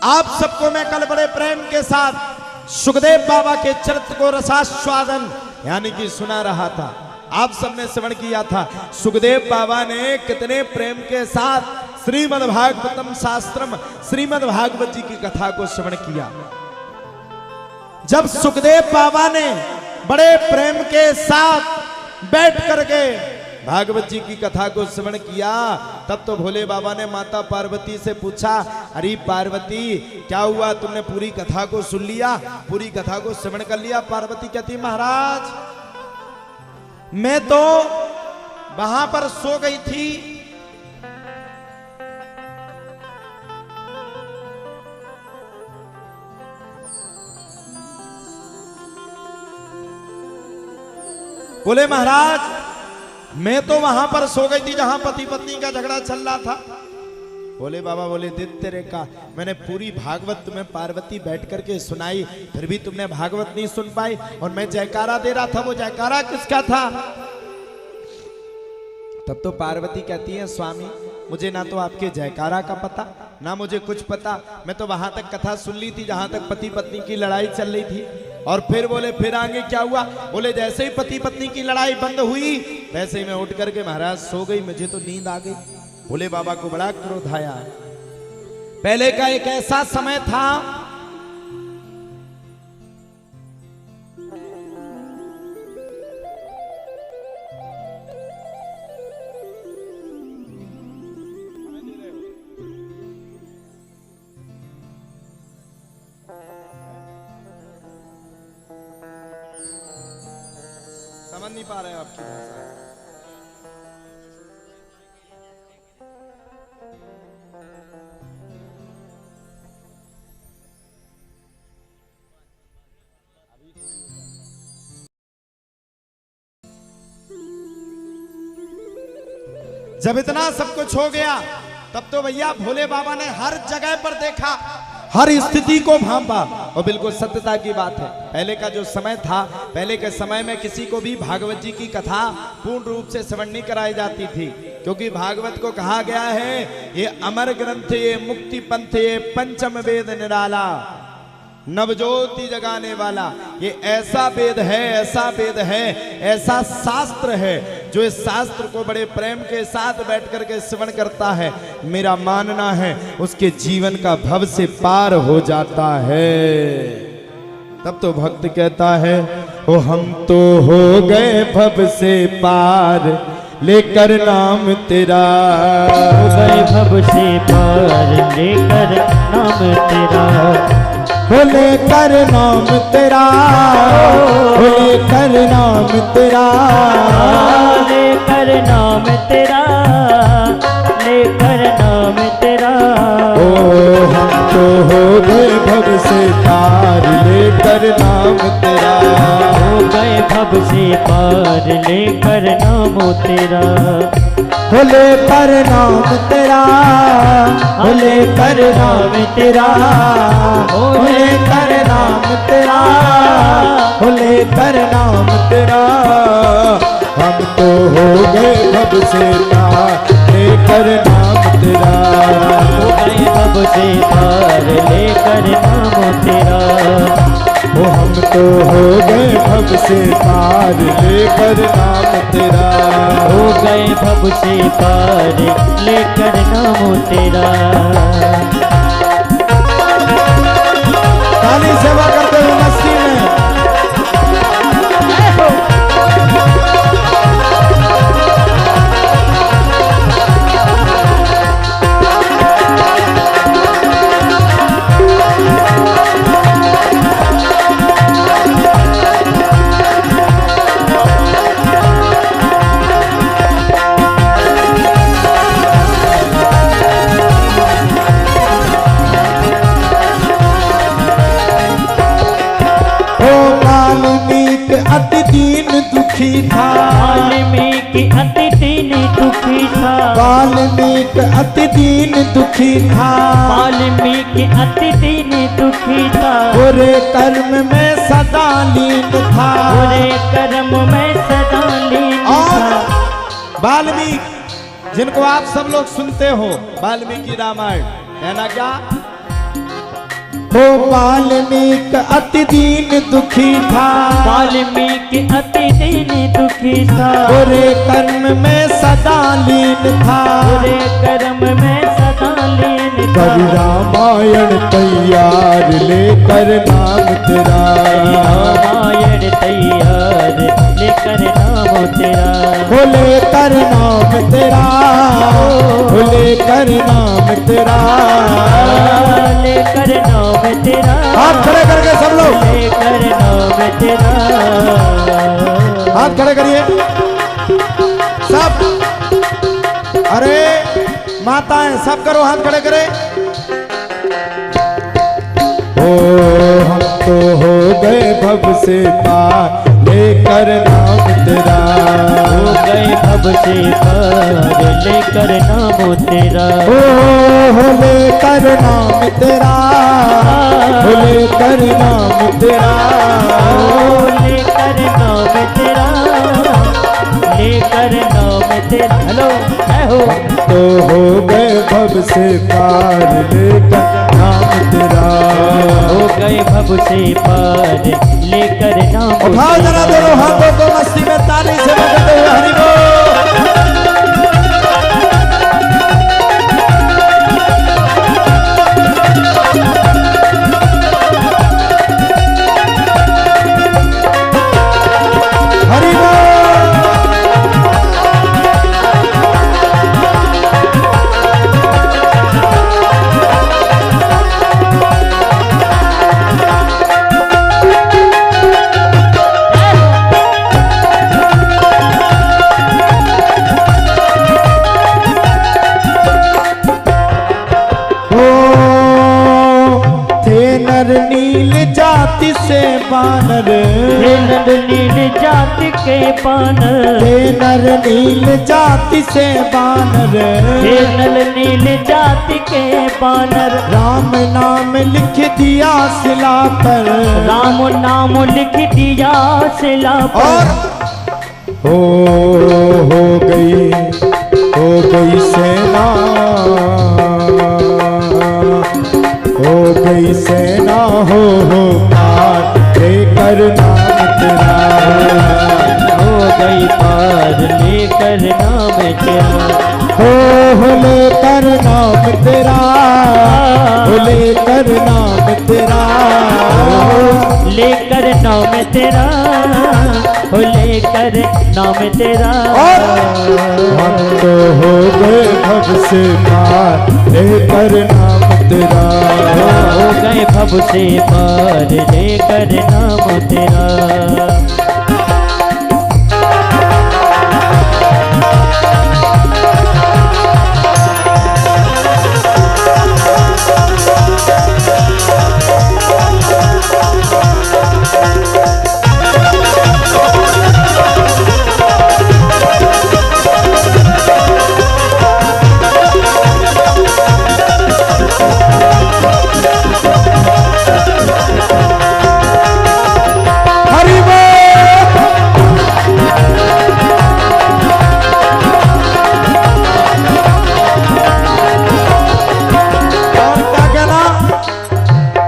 आप सबको मैं कल बड़े प्रेम के साथ सुखदेव बाबा के चरित्र को रसास्वादन यानी कि सुना रहा था। आप सबने श्रवण किया था सुखदेव बाबा ने कितने प्रेम के साथ श्रीमद् भागवतम शास्त्रम श्रीमद् भागवत जी की कथा को श्रवण किया। जब सुखदेव बाबा ने बड़े प्रेम के साथ बैठ करके भागवत जी की कथा को श्रवण किया, तब तो भोले बाबा ने माता पार्वती से पूछा, अरे पार्वती क्या हुआ, तुमने पूरी कथा को सुन लिया, पूरी कथा को श्रवण कर लिया? पार्वती कहती महाराज मैं तो वहां पर सो गई थी, बोले महाराज मैं तो वहां पर सो गई थी जहां पति पत्नी का झगड़ा चल रहा था। बोले बाबा बोले दैत्य रेखा मैंने पूरी भागवत तुम्हें पार्वती बैठ करके सुनाई, फिर भी तुमने भागवत नहीं सुन पाई। और मैं जयकारा दे रहा था, वो जयकारा किसका था? तब तो पार्वती कहती है स्वामी मुझे ना तो आपके जयकारा का पता ना मुझे कुछ पता, मैं तो वहां तक कथा सुन ली थी जहां तक पति पत्नी की लड़ाई चल रही थी। और फिर बोले फिर आगे क्या हुआ? बोले जैसे ही पति पत्नी की लड़ाई बंद हुई वैसे ही मैं उठ करके महाराज सो गई, मुझे तो नींद आ गई। बोले बाबा को बड़ा क्रोध आया। पहले का एक ऐसा समय था समझ नहीं पा रहे आपकी भाषा। जब इतना सब कुछ हो गया तब तो भैया भोले बाबा ने हर जगह पर देखा, हर स्थिति को भांपा और बिल्कुल सत्यता की बात है। पहले का जो समय था, पहले के समय में किसी को भी भागवत जी की कथा पूर्ण रूप से श्रवण नहीं कराई जाती थी, क्योंकि भागवत को कहा गया है ये अमर ग्रंथ, ये मुक्ति पंथ, ये पंचम वेद निराला, नवज्योति जगाने वाला। ये ऐसा वेद है, ऐसा वेद है, ऐसा शास्त्र है जो इस शास्त्र को बड़े प्रेम के साथ बैठ करके श्रवण करता है, मेरा मानना है उसके जीवन का भव से पार हो जाता है। तब तो भक्त कहता है ओ हम तो हो गए भव से पार लेकर नाम तेरा, हो गए भव से पार लेकर नाम तेरा, हो लेकर नाम तेरा, हो लेकर नाम तेरा, लेकर नाम तेरा, लेकर नाम तेरा। ओ हम तो हो गए भव से पार लेकर नाम तेरा, हो गए भव से पार लेकर नाम तेरा, हो लेकर नाम तेरा, हो लेकर नाम तेरा, हो लेकर नाम तेरा, हो लेकर नाम तेरा। हम तो हो गए भव से पार लेकर नाम तेरा, हो गए भव से पार लेकर नाम तेरा, वो हम तो हो गए भव से पार लेकर नाम तेरा, हो गए भव से पार लेकर नाम तेरा। काली सेवा करते हुए मस्ती में अति दीन दुखी था, वाल्मीकि अति दीन दुखी था, वाल्मीकि अति दीन दुखी था, वाल्मीकि अति दीन दुखी था, बुरे कर्म में सदा लीन था, बुरे कर्म में सदा लीन था। वाल्मीकि जिनको आप सब लोग सुनते हो, वाल्मीकि रामायण कहना क्या हो, वाल्मीकि अति दीन दुखी था, वाल्मीकि अति दीन दुखी था, बुरे कर्म में सदा लीन था, बुरे कर्म में सदा लीन था। कवि रामायण तैयार लेकर नाम तेरा, रामायण तैयार लेकर नाम तेरा, हो लेकर नाम तेरा, हो लेकर नाम तेरा, लेकर नाम तेरा, हाथ खड़े करके सब लोग लेकर नाम तेरा, हाथ खड़े करिए सब। अरे माताएं सब करो हाथ खड़े करे। ओ हम तो हो गए भव से पार लेकर लेकर नाम तेरा। हो गए भव से पार लेकर नाम तेरा। हो लेकर नाम तेरा, हो लेकर नाम तेरा, लेकर नाम तेरा, लेकर नाम तेरा। हेलो है हो तो हो गए भव से पार लेकर नाम तेरा। हो गए भव से पार लेकर नाम उठाओ जरा दोनों हाथों को मस्ती में ताली से बजाते हुए हरि बोल। हरि बोल। नील जाति से बानर, हे नर नील जाति के बानर, हे नर नील जाति से बानर, हे नर नील जाति के बानर। राम नाम लिख दिया शिला पर, राम नाम लिख दिया शिला पर। और हो गई सेना, हो गई सेना हो पार लेकर नाम तेरा। हो गई पार लेकर नाम तेरा। हो लेकर नाम तेरा, हो लेकर नाम तेरा, लेकर नाम तेरा, हो लेकर नाम तेरा। हम तो हो गए भव से पार लेकर नाम तेरा। हो गए भव से पार लेकर नाम तेरा।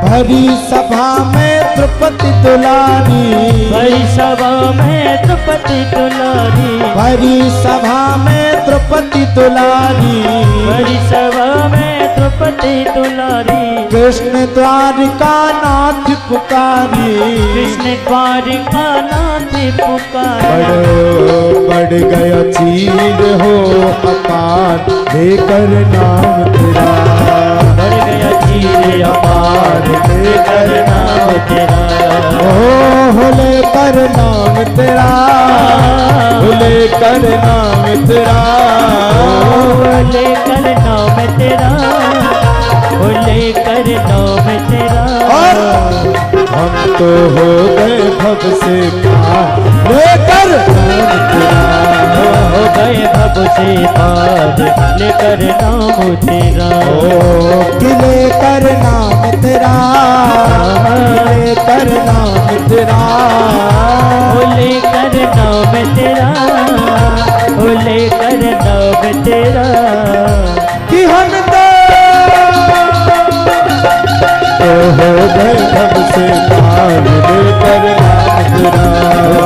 भरी सभा में द्रौपदी दुलारी, भरी सभा में द्रौपदी दुलारी, भरी सभा में द्रौपदी दुलारी, भरी सभा में द्रौपदी दुलारी। कृष्ण द्वारिका नाथ पुकारी, कृष्ण द्वारिका नाथ पुकारी। बढ़ गया चीर हो अपार लेकर नाम तेरा। बढ़ गया चीर अपार लेकर नाम तेरा। हो लेकर नाम तेरा, हो लेकर नाम तेरा, हो लेकर नाम तेरा, हो लेकर नाम तेरा। और हम तो हो गए भव से पार लेकर नाम तेरा। हो गए भव से पार लेकर नाम तेरा। ओ लेकर नाम तेरा, लेकर नाम तेरा, हो लेकर नाम तेरा, हो लेकर नाम तेरा। कि हम तो हो गए भव से पार लेकर नाम तेरा।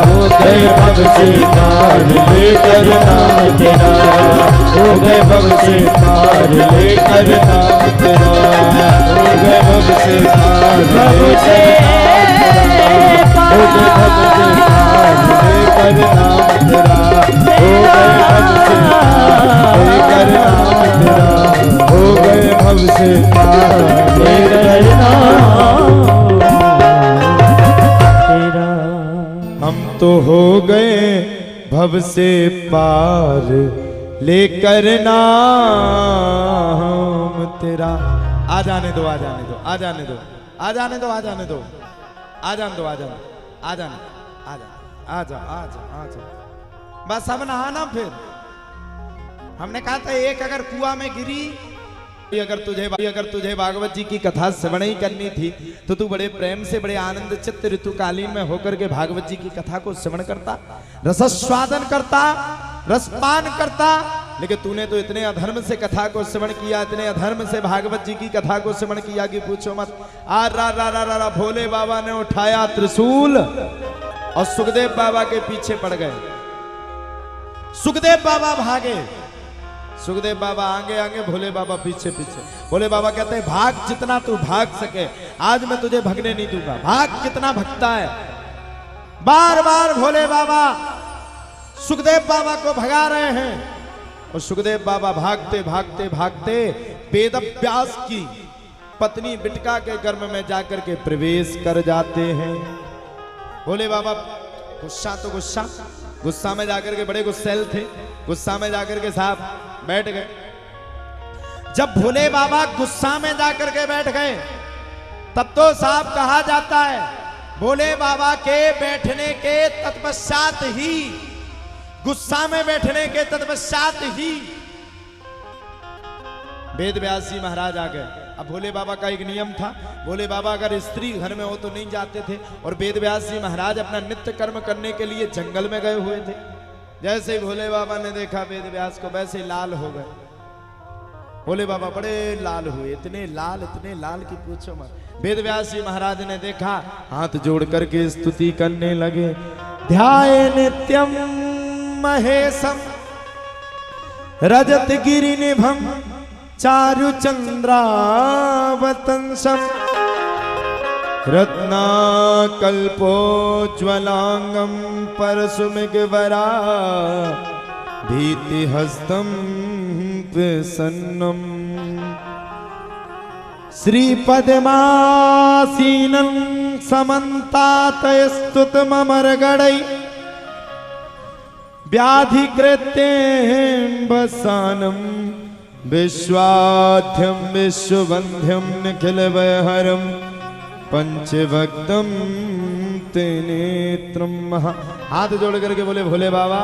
हो गए भव से पार लेकर नाम तेरा। हो गए भव से पार लेकर नाम तेरा। हो गए भव से पार भव से हो गए भव से पार लेकर नाम तेरा। हो गए भव से पार लेकर नाम तेरा। हो गए भव से पार लेकर नाम तेरा। हम तो हो गए भव से पार लेकर नाम तेरा। आ जाने दो, आ जाने दो, आ जाने दो, आ जाने दो, आ जाने दो, आ जाने दो, आ जाने, आ जाने, आ जाने। आ जा आ जा आ जा, बस अब नहाना। फिर हमने कहा था एक अगर कुआं में गिरी, अगर तुझे भागवत जी की कथा श्रवण ही करनी थी तो तू बड़े प्रेम से बड़े आनंद चित्त ऋतुकालीन में होकर के भागवत जी की कथा को श्रवण करता, रसस्वादन करता, रसपान करता। लेकिन तूने तो इतने अधर्म से कथा को श्रवण किया, इतने अधर्म से भागवत जी की कथा को श्रवण किया कि पूछो मत। आ रा रा रा रा भोले बाबा ने उठाया त्रिशूल और सुखदेव बाबा के पीछे पड़ गए। सुखदेव बाबा भागे, सुखदेव बाबा आगे आगे, भोले बाबा पीछे पीछे। भोले बाबा कहते हैं भाग जितना तू भाग सके, आज मैं तुझे भगने नहीं दूंगा। भाग कितना भगता है। बार बार भोले बाबा सुखदेव बाबा को भगा रहे हैं और सुखदेव बाबा भागते भागते भागते वेदव्यास की पत्नी बिटका के गर्भ में जाकर के प्रवेश कर जाते हैं। भोले बाबा गुस्सा तो गुस्सा, गुस्सा में जाकर के बड़े गुस्सैल थे, गुस्सा में जाकर के साहब बैठ गए। जब भोले बाबा गुस्सा में जाकर के बैठ गए तब तो साहब कहा जाता है भोले बाबा के बैठने के तत्पश्चात ही, गुस्सा में बैठने के तत्पश्चात ही वेद व्यास जी महाराज आ गए। अब भोले बाबा का एक नियम था, भोले बाबा अगर स्त्री घर में हो तो नहीं जाते थे और वेद व्यास जी महाराज अपना नित्य कर्म करने के लिए जंगल में गए हुए थे। जैसे ही भोले बाबा ने देखा वेद व्यास को, वैसे लाल हो गए। भोले बाबा बड़े लाल हुए, इतने लाल कि पूछो मत। वेद व्यास जी महाराज ने देखा, हाथ जोड़ करके स्तुति करने लगे। ध्याये नित्यम महेशम रजत गिरि निभम चारु चंद्रावतंसम रत्नाकल्पोज्ज्वलांगम परशुमिगवरा भीतिहस्तं प्रसन्नम श्रीपद्मासीनं समन्तातयस्तुतममरगणै व्याधिकृत्येऽम्बसानं विश्वाध्यं विश्ववन्ध्यं निखिलभयहरं पंचभक्तम ते नेत्रम। हाथ जोड़ करके बोले भोले बाबा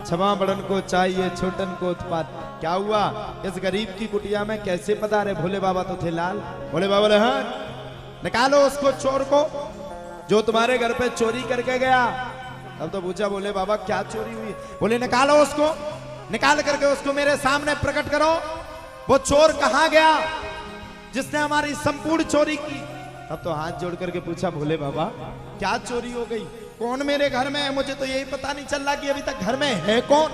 क्षमा बड़न को चाहिए छोटन को उत्पात। क्या हुआ इस गरीब की कुटिया में कैसे पधारे? भोले बाबा तो थे लाल। भोले बाबा बोले हाँ निकालो उसको, चोर को जो तुम्हारे घर पे चोरी करके गया। तब तो पूछा भोले बाबा क्या चोरी हुई? बोले निकालो उसको, निकाल करके उसको मेरे सामने प्रकट करो। वो चोर कहाँ गया जिसने हमारी संपूर्ण चोरी की? तब तो हाथ जोड़ करके पूछा भोले बाबा क्या चोरी हो गई? कौन मेरे घर में है? मुझे तो यही पता नहीं चल रहा कि अभी तक घर में है कौन।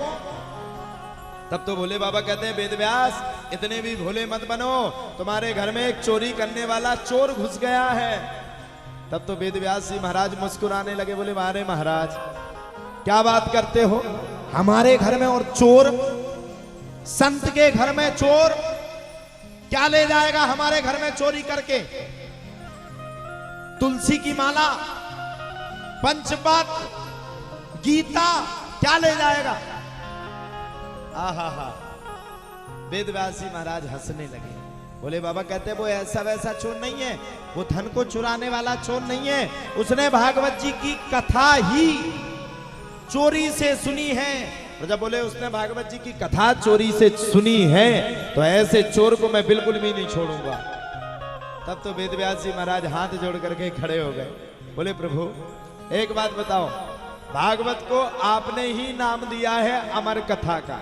तब तो भोले बाबा कहते हैं वेद व्यास इतने भी भोले मत बनो, तुम्हारे घर में एक चोरी करने वाला चोर घुस गया है। तब तो वेद व्यास जी महाराज मुस्कुराने लगे, बोले मारे महाराज क्या बात करते हो? हमारे घर में और चोर? संत के घर में चोर क्या ले जाएगा हमारे घर में चोरी करके? तुलसी की माला, पंचपात्र, गीता क्या ले जाएगा? आहा हा। वेद व्यास जी महाराज हंसने लगे। बोले बाबा कहते वो ऐसा वैसा चोर नहीं है, वो धन को चुराने वाला चोर नहीं है, उसने भागवत जी की कथा ही चोरी से सुनी है। और जब बोले उसने भागवत जी की कथा चोरी से सुनी है तो ऐसे चोर को मैं बिल्कुल भी नहीं छोड़ूंगा। तब तो वेद व्यास जी महाराज हाथ जोड़ करके खड़े हो गए। बोले प्रभु एक बात बताओ, भागवत को आपने ही नाम दिया है अमर कथा का,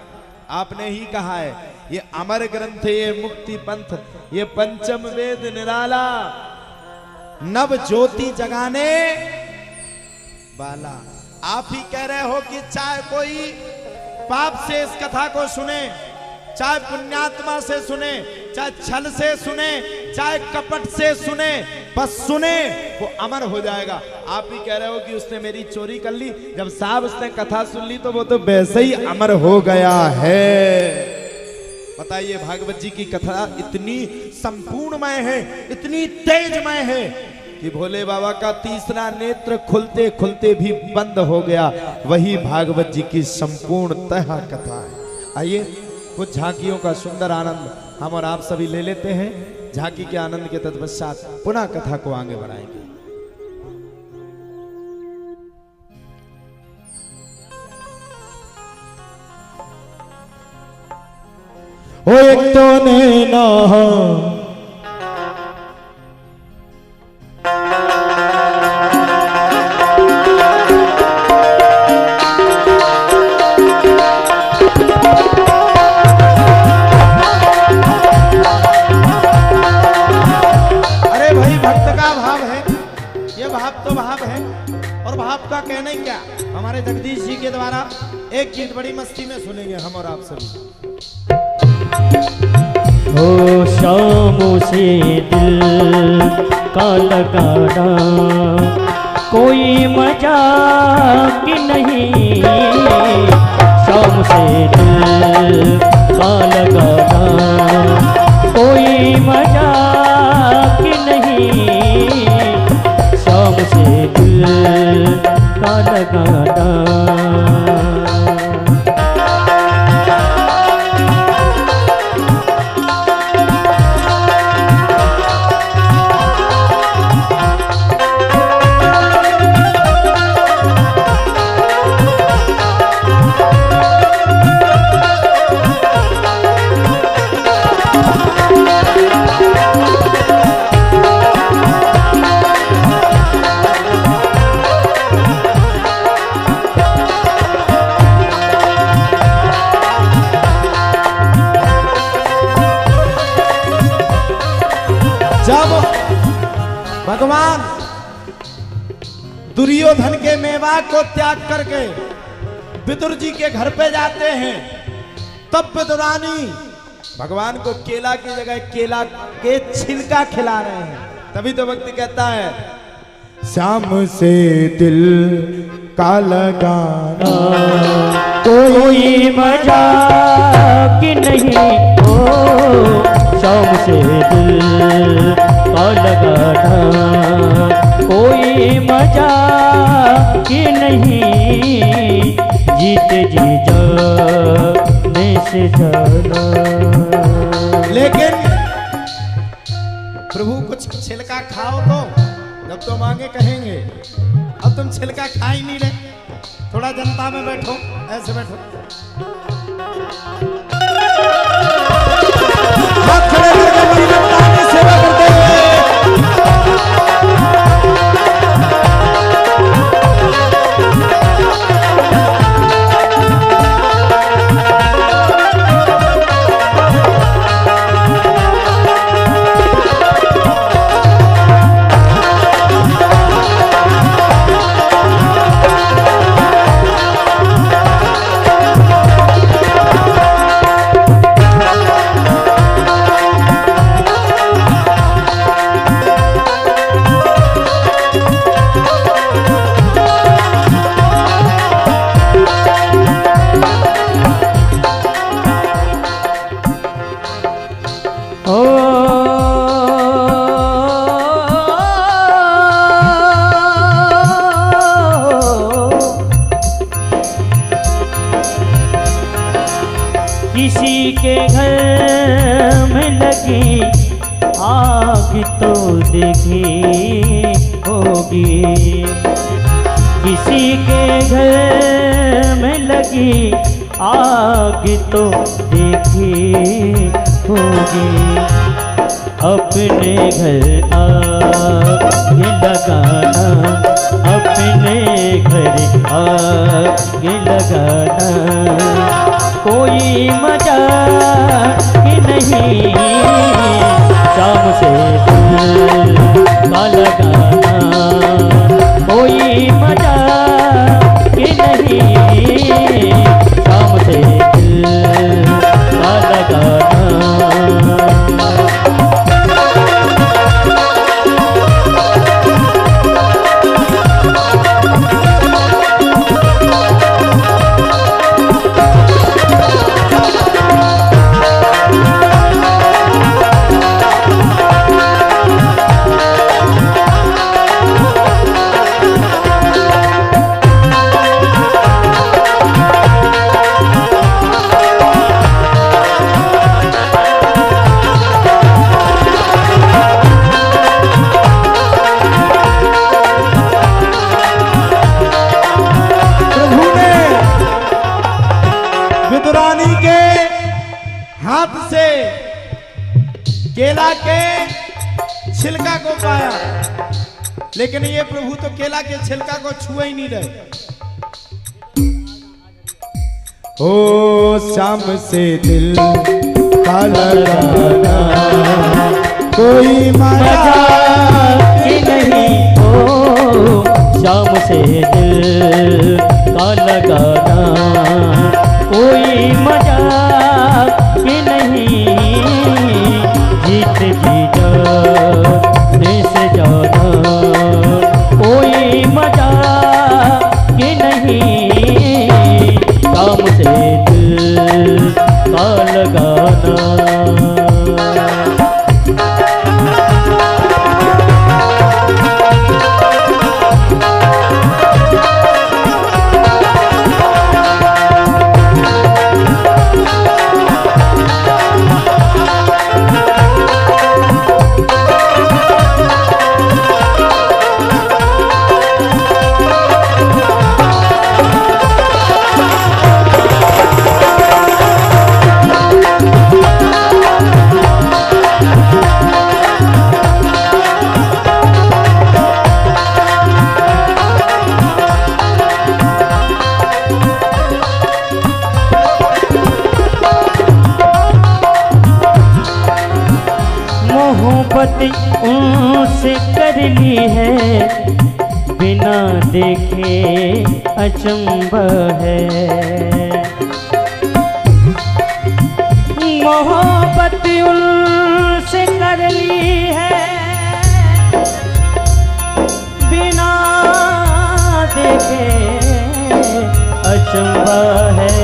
आपने ही कहा है ये अमर ग्रंथ, ये मुक्ति पंथ, ये पंचम वेद निराला, नव ज्योति जगाने वाला। आप ही कह रहे हो कि चाहे कोई पाप से इस कथा को सुने, चाहे पुण्यात्मा से सुने, चाहे छल से सुने, चाहे कपट से सुने, बस सुने वो अमर हो जाएगा। आप ही कह रहे हो कि उसने मेरी चोरी कर ली, जब साहब उसने कथा सुन ली तो वो तो वैसे ही अमर हो गया है। बताइए भागवत जी की कथा इतनी संपूर्णमय है, इतनी तेजमय है कि भोले बाबा का तीसरा नेत्र खुलते खुलते भी बंद हो गया। वही भागवत जी की संपूर्णतः कथा है। आइए कुछ झांकियों का सुंदर आनंद हम और आप सभी ले लेते हैं। झांकी के आनंद के तत्पश्चात पुनः कथा को आगे बढ़ाएंगे। हो एक तो नैना भाव का कहना ही क्या। हमारे जगदीश जी के द्वारा एक गीत बड़ी मस्ती में सुनेंगे हम और आप सभी। ओ शामों से दिल का लगाना कोई मजाक नहीं, शाम से दिल का लगाना कोई मजाक नहीं, शाम से दिल का लगाना। जब भगवान दुर्योधन के मेवा को त्याग करके विदुर जी के घर पे जाते हैं, तब विदुरानी भगवान को केला की जगह केला के छिलका खिला रहे हैं। तभी तो भक्ति कहता है श्याम से दिल का लगाना कोई मजाक नहीं, ओ शाम से दिल का लगाना कोई मजाक नहीं, जीते जी जाने से जाना। लेकिन प्रभु कुछ छिलका खाओ तो, जब तो मांगे कहेंगे। अब तुम छिलका खा ही नहीं रहे, थोड़ा जनता में बैठो, ऐसे बैठो, हाथ खड़े करके बड़ी जनता की सेवा करते हुए। किसी के घर में लगी आग तो देखी होगी, किसी के घर में लगी आग तो देखी होगी, अपने घर आग लगाना, अपने घर आग लगाना कोई मजाक नहीं, शाम से दिल का लगाना कोई मजाक नहीं, शाम से दिल का लगाना। हाथ से केला के छिलका को पाया, लेकिन ये प्रभु तो केला के छिलका को छुए ही नहीं रहे। ओ शाम से दिल का लगाना कोई मजाक कि नहीं हो, शाम से दिल का लगाना कोई मजाक कि नहीं, जीत जी जाने से जाना कोई मजाक कि नहीं, शाम से दिल का लगाना। मोहब्बत उनसे कर ली है, बिना देखे अचंभा है। मोहब्बत उनसे कर ली है, बिना देखे अचंभा है।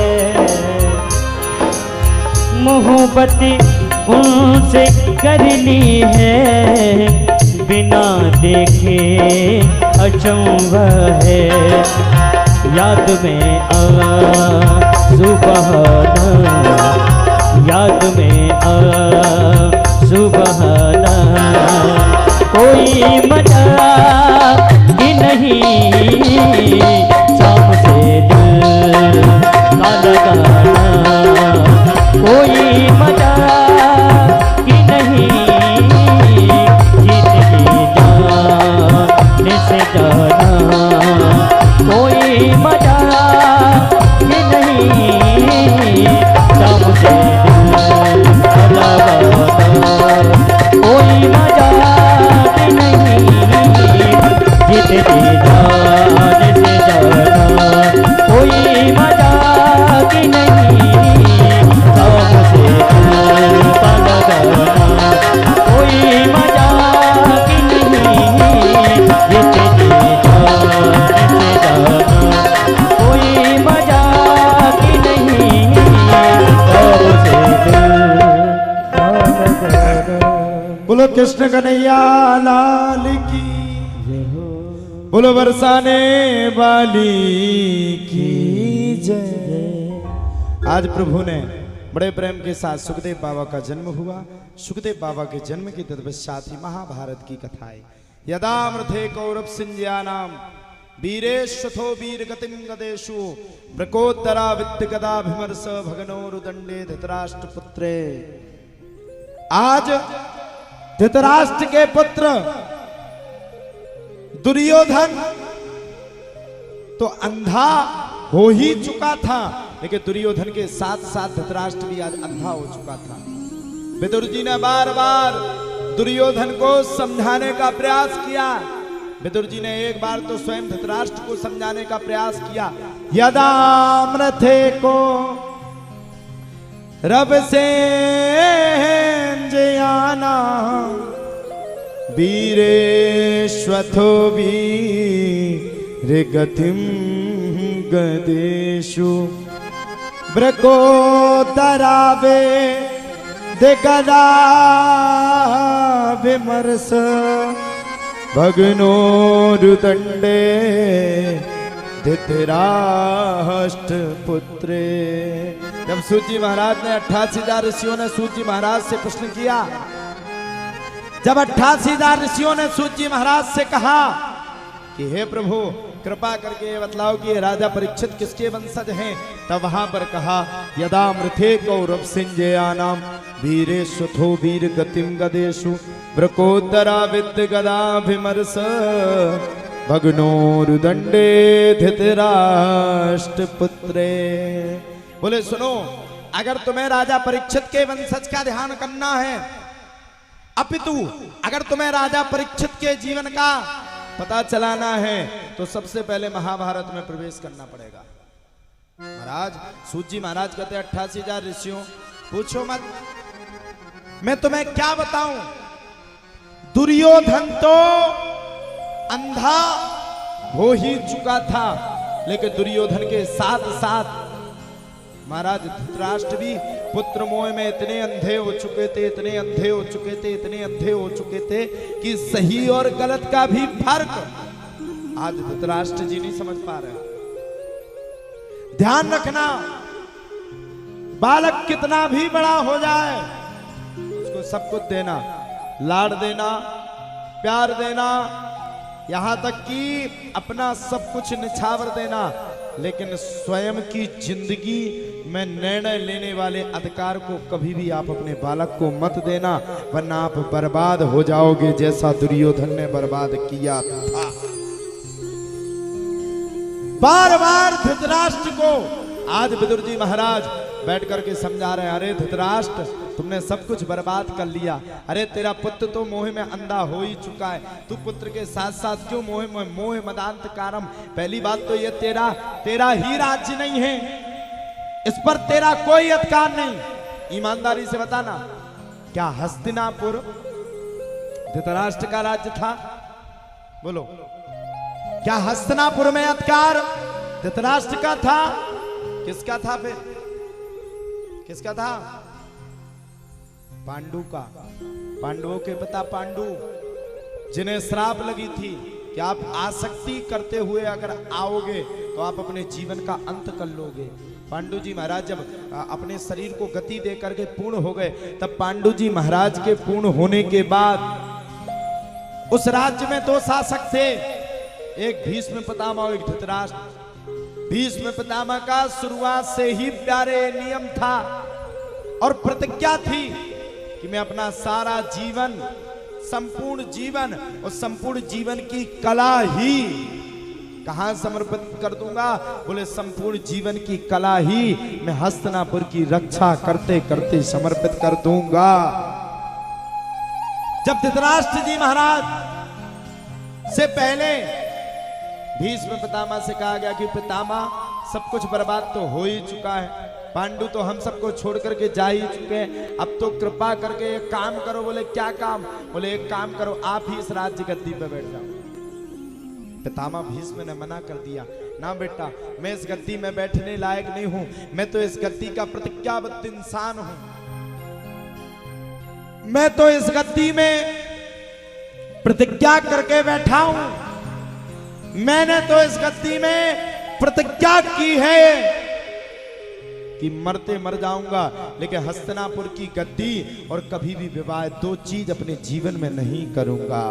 मोहब्बत उनसे कर ली है, बिना देखे अचंभा है। याद में आंसू बहाना, याद में आंसू बहाना कोई मजाक ही नहीं, शाम से दिल का लगाना कोई मजाक कि नहीं, जीत जी जाने से जाना कोई मजाक कि नहीं, शाम से दिल का लगाना कोई मजाक कि नहीं, जीत जी जाने से जाना कोई मजाक कि नहीं, शाम से दिल का लगाना कोई मजाक कि नहीं, जीत जी जाने से जाना कोई मजाक कि नहीं, शाम से दिल का लगाना। बोलो कृष्ण कन्हैया लाल की, बोलो बरसाने वाली की जय। आज प्रभु ने बड़े प्रेम के साथ सुखदेव बाबा का जन्म हुआ। सुखदेव बाबा के जन्म के तत्पश्चात ही महाभारत की कथाएं। यदा मृथे कौरव सिंज्यानाम वीरेश्वथो वीर गतिम गदेशु प्रकोत्तरा वित्त गदाभिमर्श भगनोरुदंडे धृतराष्ट्र पुत्रे। आज धृतराष्ट्र के पुत्र दुर्योधन तो अंधा हो ही चुका था, लेकिन दुर्योधन के साथ साथ धृतराष्ट्र भी आज अंधा हो चुका था। विदुर जी ने बार बार दुर्योधन को समझाने का प्रयास किया। विदुर जी ने एक बार तो स्वयं धृतराष्ट्र को समझाने का प्रयास किया। यदा मृथे को रब से जयाना वीरेश्वथो वीर गतिम गदेशु ब्रकोदरावे दिगदा विमर्श भगनोरुदंडे धृतराष्ट्र पुत्रे। जब सूत जी महाराज ने 88,000 ऋषियों ने सूत जी महाराज से प्रश्न किया, जब 88,000 ऋषियों ने सूत जी महाराज से कहा कि हे प्रभु कृपा करके ये बतलाओ कि ये राजा परीक्षित किसके वंशज हैं। तब वहां पर कहा यदा मृथे कौरव सिंजया नाम वीरेश्वथो वीर गतिम गदेशु वृकोदरा विद्य गदाभिमर्श भग्नोरुदंडे धृतराष्ट्र पुत्रे। बोले सुनो, अगर तुम्हें राजा परीक्षित के वंशज का ध्यान करना है, अपितु अगर तुम्हें राजा परीक्षित के जीवन का पता चलाना है, तो सबसे पहले महाभारत में प्रवेश करना पड़ेगा। महाराज सूत जी महाराज कहते 88,000 ऋषियों पूछो मत, मैं तुम्हें क्या बताऊं। दुर्योधन तो अंधा हो ही चुका था, लेकिन दुर्योधन के साथ साथ महाराज धृतराष्ट्र भी पुत्र मोह में इतने अंधे हो चुके थे, इतने अंधे हो चुके थे, इतने अंधे हो चुके थे कि सही और गलत का भी फर्क आज धृतराष्ट्र जी नहीं समझ पा रहे। ध्यान रखना, बालक कितना भी बड़ा हो जाए उसको सब कुछ देना, लाड़ देना, प्यार देना, यहां तक कि अपना सब कुछ निछावर देना, लेकिन स्वयं की जिंदगी में निर्णय लेने वाले अधिकार को कभी भी आप अपने बालक को मत देना, वरना आप बर्बाद हो जाओगे जैसा दुर्योधन ने बर्बाद किया था। बार बार धृतराष्ट्र को आज विदुर जी महाराज बैठ करके समझा रहे हैं, अरे धृतराष्ट्र तुमने सब कुछ बर्बाद कर लिया, अरे तेरा पुत्र तो मोह में अंधा हो ही चुका है, तू पुत्र के साथ साथ क्यों मोह मदांत कारम। पहली बात तो ये तेरा ही राज्य नहीं है, इस पर तेरा कोई अधिकार नहीं। ईमानदारी से बताना, क्या हस्तिनापुर धृतराष्ट्र का राज्य था? बोलो, क्या हस्तिनापुर में अधिकार धृतराष्ट्र का था? किसका था? फिर किसका था? पांडु का। पांडवों के पिता पांडु, जिन्हें श्राप लगी थी कि आप आसक्ति करते हुए अगर आओगे तो आप अपने जीवन का अंत कर लोगे। पांडु जी महाराज जब अपने शरीर को गति दे करके पूर्ण हो गए, तब पांडु जी महाराज के पूर्ण होने के बाद उस राज्य में 2 शासक थे, एक भीष्म पितामह और एक धृतराष्ट्र। भीष्म पितामह का शुरुआत से ही प्यारे नियम था और प्रतिज्ञा थी कि मैं अपना सारा जीवन, संपूर्ण जीवन और संपूर्ण जीवन की कला ही कहां समर्पित कर दूंगा? बोले संपूर्ण जीवन की कला ही मैं हस्तिनापुर की रक्षा करते करते समर्पित कर दूंगा। जब धृतराष्ट्र जी महाराज से पहले भीष्म पितामह से कहा गया कि पितामह सब कुछ बर्बाद तो हो ही चुका है, पांडु तो हम सबको छोड़ करके जा ही चुके हैं, अब तो कृपा करके एक काम करो। बोले क्या काम? बोले एक काम करो, आप ही इस राज्य गद्दी पे बैठ जाओ। पितामह भीष्म ने मना कर दिया, ना बेटा, मैं इस गद्दी में बैठने लायक नहीं हूं, मैं तो इस गद्दी का प्रतिज्ञाबद्ध इंसान हूं, मैं तो इस गद्दी में प्रतिज्ञा करके बैठा हूं, मैंने तो इस गद्दी में प्रतिज्ञा की है कि मरते मर जाऊंगा, लेकिन हस्तिनापुर की गद्दी और कभी भी विवाह, 2 चीज अपने जीवन में नहीं करूंगा।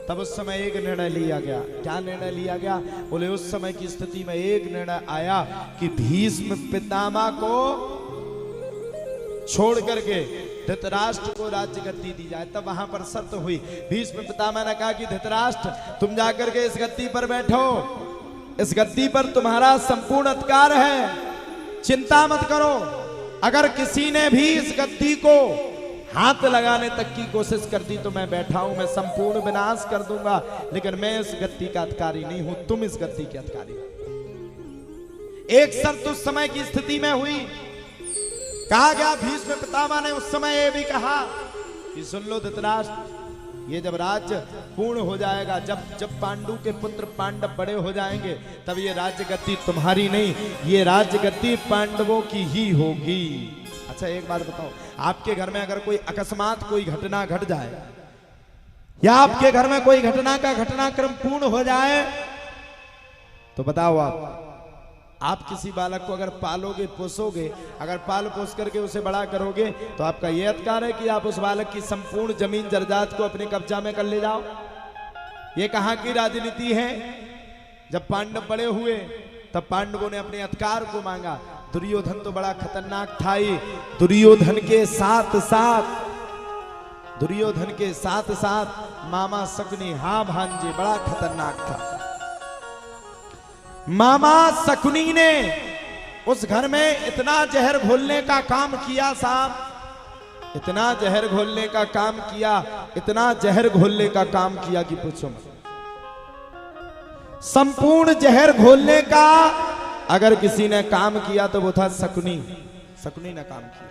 तब उस समय एक निर्णय लिया गया। क्या निर्णय लिया गया? बोले उस समय की स्थिति में एक निर्णय आया कि भीष्म पितामह को छोड़ करके धृतराष्ट्र को राज्य गद्दी दी जाए। तब वहां पर शर्त हुई, भीष्म पितामह ने कहा कि धृतराष्ट्र तुम जाकर के इस गद्दी पर बैठो, इस गद्दी पर तुम्हारा संपूर्ण अधिकार है, चिंता मत करो। अगर किसी ने भी इस गद्दी को हाथ लगाने तक की कोशिश कर दी तो मैं बैठा हूं, मैं संपूर्ण विनाश कर दूंगा, लेकिन मैं इस गद्दी का अधिकारी नहीं हूं, तुम इस गद्दी के अधिकारी हो। एक शर्त उस समय की स्थिति में हुई, कहा गया, भीष्म पितामह ने उस समय ये भी कहा कि सुन लो धृतराष्ट्र, ये जब राज्य पूर्ण हो जाएगा, जब पांडु के पुत्र पांडव बड़े हो जाएंगे, तब ये राज्य गद्दी तुम्हारी नहीं, ये राज्य गद्दी पांडवों की ही होगी। अच्छा एक बात बताओ, आपके घर में अगर कोई अकस्मात कोई घटना घट जाए, या आपके घर में कोई घटना का घटनाक्रम पूर्ण हो जाए, तो बताओ आप किसी बालक को अगर पालोगे, पोसोगे, अगर पाल पोस करके उसे बड़ा करोगे, तो आपका यह अधिकार है कि आप उस बालक की संपूर्ण जमीन जायदाद को अपने कब्जा में कर ले जाओ। ये कहां की राजनीति है? जब पांडव बड़े हुए तब पांडवों ने अपने अधिकार को मांगा। दुर्योधन तो बड़ा खतरनाक था ही। दुर्योधन के साथ साथ मामा शकुनी, हाँ भांजे, बड़ा खतरनाक था। मामा शकुनी ने उस घर में इतना जहर घोलने का काम किया साहब, इतना जहर घोलने का काम किया, इतना जहर घोलने का काम किया कि पूछो मत। संपूर्ण जहर घोलने का अगर किसी ने काम किया तो वो था शकुनी। शकुनी ने काम किया।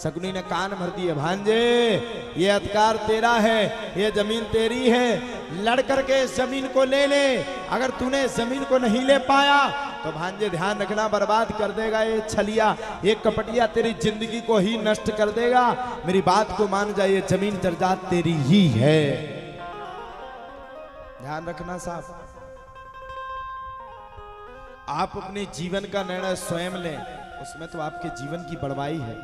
शकुनी ने कान भर दिए, भांजे ये अधिकार तेरा है, ये जमीन तेरी है, लड़ करके इस जमीन को ले ले। अगर तूने इस जमीन को नहीं ले पाया तो भांजे ध्यान रखना, बर्बाद कर देगा ये छलिया, ये कपटिया तेरी जिंदगी को ही नष्ट कर देगा। मेरी बात को मान जा, ये जमीन जर्जात तेरी ही है। ध्यान रखना साहब, आप अपने जीवन का निर्णय स्वयं लें, उसमें तो आपके जीवन की बड़वाई है।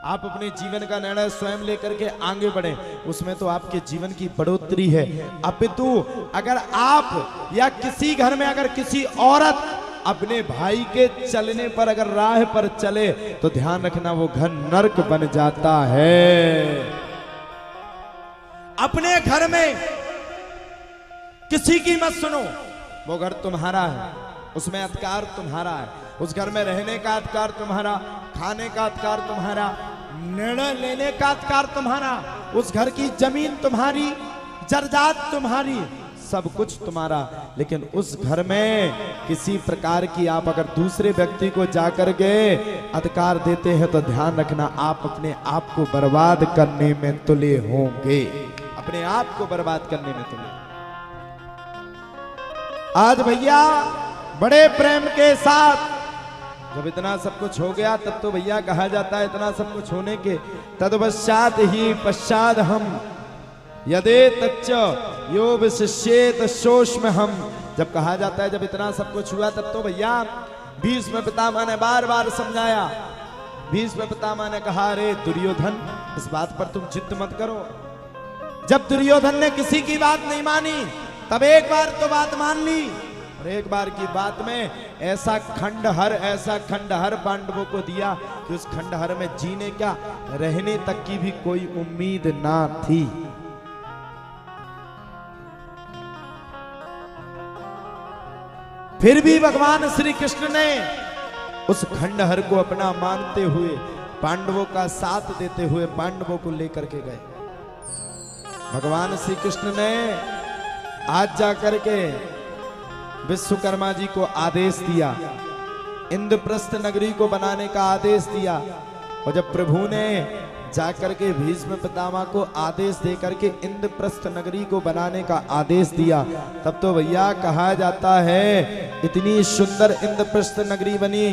आप अपने जीवन का निर्णय स्वयं लेकर के आगे बढ़े, उसमें तो आपके जीवन की बढ़ोतरी है। अपितु अगर आप या किसी घर में अगर किसी औरत अपने भाई के चलने पर अगर राह पर चले तो ध्यान रखना वो घर नरक बन जाता है। अपने घर में किसी की मत सुनो, वो घर तुम्हारा है, उसमें अधिकार तुम्हारा है, उस घर में रहने का अधिकार तुम्हारा, खाने का अधिकार तुम्हारा, निर्णय लेने का अधिकार तुम्हारा, उस घर की जमीन तुम्हारी, जर्जात तुम्हारी, सब कुछ तुम्हारा। लेकिन उस घर में किसी प्रकार की आप अगर दूसरे व्यक्ति को जाकर के अधिकार देते हैं तो ध्यान रखना आप अपने आप को बर्बाद करने में तुले होंगे, अपने आप को बर्बाद करने में तुले। आज भैया बड़े प्रेम के साथ जब इतना सब कुछ हो गया तब तो भैया कहा जाता है इतना सब कुछ होने के तदपश्चात ही पश्चात हम यदे तच्च यो विशिष्येत शोष में हम। जब कहा जाता है जब इतना सब कुछ हुआ तब तो भैया भीष्म पितामह ने बार बार समझाया। भीष्म पितामह ने कहा अरे दुर्योधन इस बात पर तुम जिद मत करो। जब दुर्योधन ने किसी की बात नहीं मानी तब एक बार तो बात मान ली, और एक बार की बात में ऐसा खंडहर पांडवों को दिया कि उस खंडहर में जीने क्या रहने तक की भी कोई उम्मीद ना थी। फिर भी भगवान श्री कृष्ण ने उस खंडहर को अपना मानते हुए पांडवों का साथ देते हुए पांडवों को लेकर के गए। भगवान श्री कृष्ण ने आज जाकर के विश्वकर्मा जी को आदेश दिया, इंद्रप्रस्थ नगरी को बनाने का आदेश दिया। और जब प्रभु ने जाकर के भीष्म पितामह को आदेश देकर के इंद्रप्रस्थ नगरी को बनाने का आदेश दिया तब तो भैया कहा जाता है इतनी सुंदर इंद्रप्रस्थ नगरी बनी,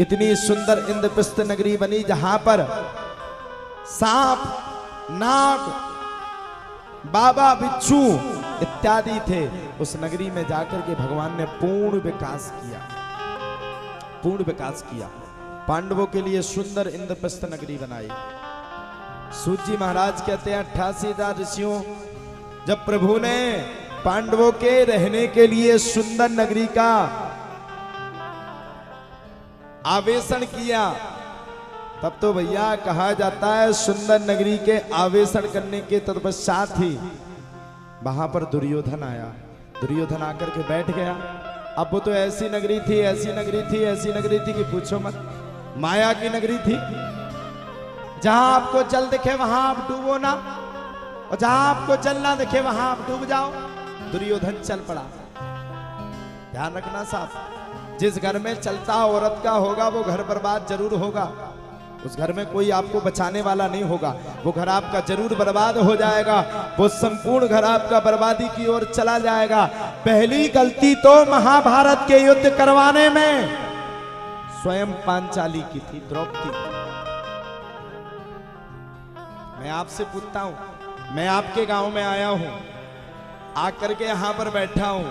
इतनी सुंदर इंद्रप्रस्थ नगरी बनी जहां पर सांप, नाग, बाबा बिच्छू इत्यादि थे। उस नगरी में जाकर के भगवान ने पूर्ण विकास किया, पांडवों के लिए सुंदर इंद्रप्रस्थ नगरी बनाई। सूत जी महाराज कहते हैं 88,000 ऋषियों जब प्रभु ने पांडवों के रहने के लिए सुंदर नगरी का आवेषण किया तब तो भैया कहा जाता है सुंदर नगरी के आवेषण करने के तत्पश्चात ही वहां पर दुर्योधन आया। दुर्योधन आकर के बैठ गया। अब वो तो ऐसी नगरी थी कि पूछो मत, माया की नगरी थी। जहां आपको जल दिखे वहां आप डूबो ना, और जहां आपको जल ना दिखे वहां आप डूब जाओ। दुर्योधन चल पड़ा। ध्यान रखना साहब, जिस घर में चलता औरत का होगा वो घर बर्बाद जरूर होगा। उस घर में कोई आपको बचाने वाला नहीं होगा, वो घर आपका जरूर बर्बाद हो जाएगा। वो संपूर्ण घर आपका बर्बादी की ओर चला जाएगा। पहली गलती तो महाभारत के युद्ध करवाने में स्वयं पांचाली की थी, द्रौपदी। मैं आपसे पूछता हूं, मैं आपके गांव में आया हूं, आकर के यहां पर बैठा हूं,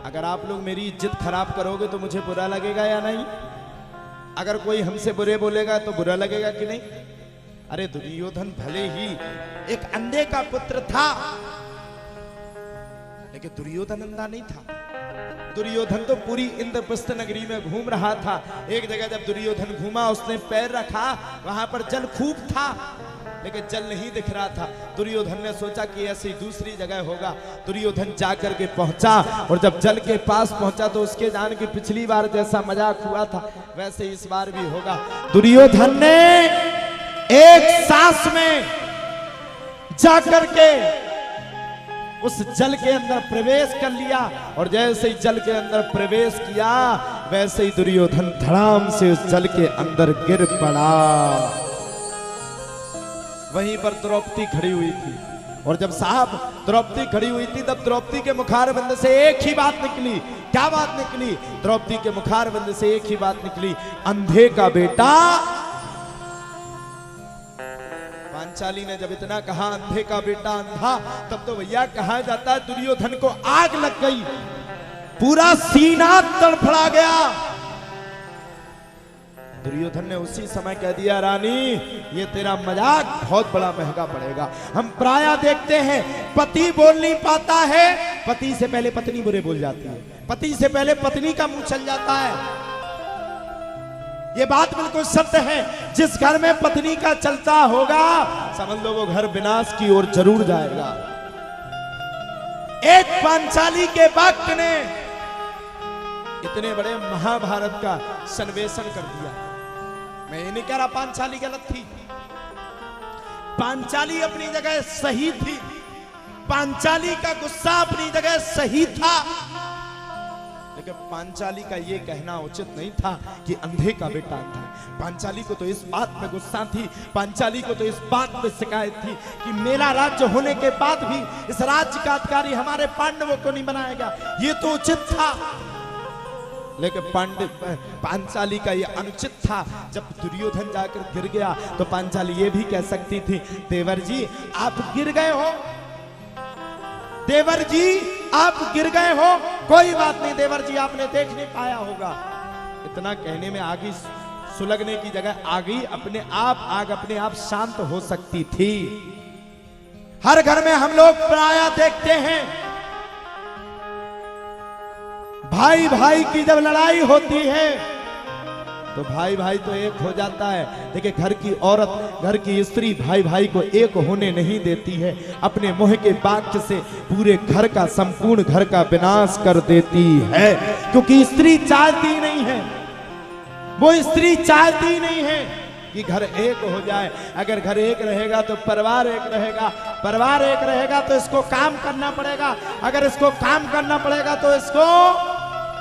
अगर आप लोग मेरी इज्जत खराब करोगे तो मुझे बुरा लगेगा या नहीं? अगर कोई हमसे बुरे बोलेगा तो बुरा लगेगा कि नहीं? अरे दुर्योधन भले ही एक अंधे का पुत्र था, लेकिन दुर्योधन अंधा नहीं था। दुर्योधन तो पूरी इंद्रप्रस्थ नगरी में घूम रहा था। एक जगह जब दुर्योधन घूमा, उसने पैर रखा, वहां पर जल खूब था लेकिन जल नहीं दिख रहा था। दुर्योधन ने सोचा कि ऐसी दूसरी जगह होगा। दुर्योधन जाकर के पहुंचा और जब जल के पास पहुंचा तो उसके जान की पिछली बार जैसा मजाक हुआ था वैसे इस बार भी होगा। दुर्योधन ने एक सांस में जाकर के उस जल के अंदर प्रवेश कर लिया और जैसे ही जल के अंदर प्रवेश किया वैसे ही दुर्योधन धड़ाम से उस जल के अंदर गिर पड़ा। वहीं पर द्रौपदी खड़ी हुई थी और जब साहब द्रौपदी खड़ी हुई थी तब द्रौपदी के मुखारबिंद से एक ही बात निकली। क्या बात निकली? द्रौपदी के मुखारबिंद से एक ही बात निकली, अंधे का बेटा। पांचाली ने जब इतना कहा अंधे का बेटा अंधा, तब तो भैया कहा जाता है दुर्योधन को आग लग गई, पूरा सीना तड़फड़ा गया। दुर्योधन ने उसी समय कह दिया रानी ये तेरा मजाक बहुत बड़ा महंगा पड़ेगा। हम प्रायः देखते हैं पति बोल नहीं पाता है, पति से पहले पत्नी बुरे बोल जाती है, पति से पहले पत्नी का मुंह चल जाता है। ये बात बिल्कुल सत्य है। जिस घर में पत्नी का चलता होगा समझ लो वो घर विनाश की ओर जरूर जाएगा। एक पांचाली के वाक्य ने इतने बड़े महाभारत का सन्निवेशन कर दिया। मैं ये नहीं कह रहा पांचाली गलत थी, पांचाली अपनी जगह सही थी, पांचाली का गुस्सा अपनी जगह सही था, लेकिन पांचाली का ये कहना उचित नहीं था कि अंधे का बेटा अंधा है। पांचाली को तो इस बात में गुस्सा थी, पांचाली को तो इस बात में शिकायत थी कि मेरा राज्य होने के बाद भी इस राज्य का अधिकारी हमारे पांडवों को नहीं बनाएगा, ये तो उचित था। लेकिन पांचाली का ये अनुचित था। जब दुर्योधन जाकर गिर गया तो पांचाली ये भी कह सकती थी देवर जी आप गिर गए हो, देवर जी आप गिर गए हो, कोई बात नहीं देवर जी आपने देख नहीं पाया होगा। इतना कहने में आगे सुलगने की जगह आगे अपने आप शांत हो सकती थी। हर घर में हम लोग प्रायः देखते हैं भाई भाई की जब लड़ाई होती है तो भाई भाई तो एक हो जाता है, लेकिन घर की औरत घर की स्त्री भाई भाई को एक होने नहीं देती है। अपने मुंह के वाक्य से पूरे घर का संपूर्ण घर का विनाश कर देती है, क्योंकि स्त्री चाहती नहीं है, वो स्त्री चाहती नहीं है कि घर एक हो जाए। अगर घर एक रहेगा तो परिवार एक रहेगा, परिवार एक रहेगा तो इसको काम करना पड़ेगा, अगर इसको काम करना पड़ेगा तो इसको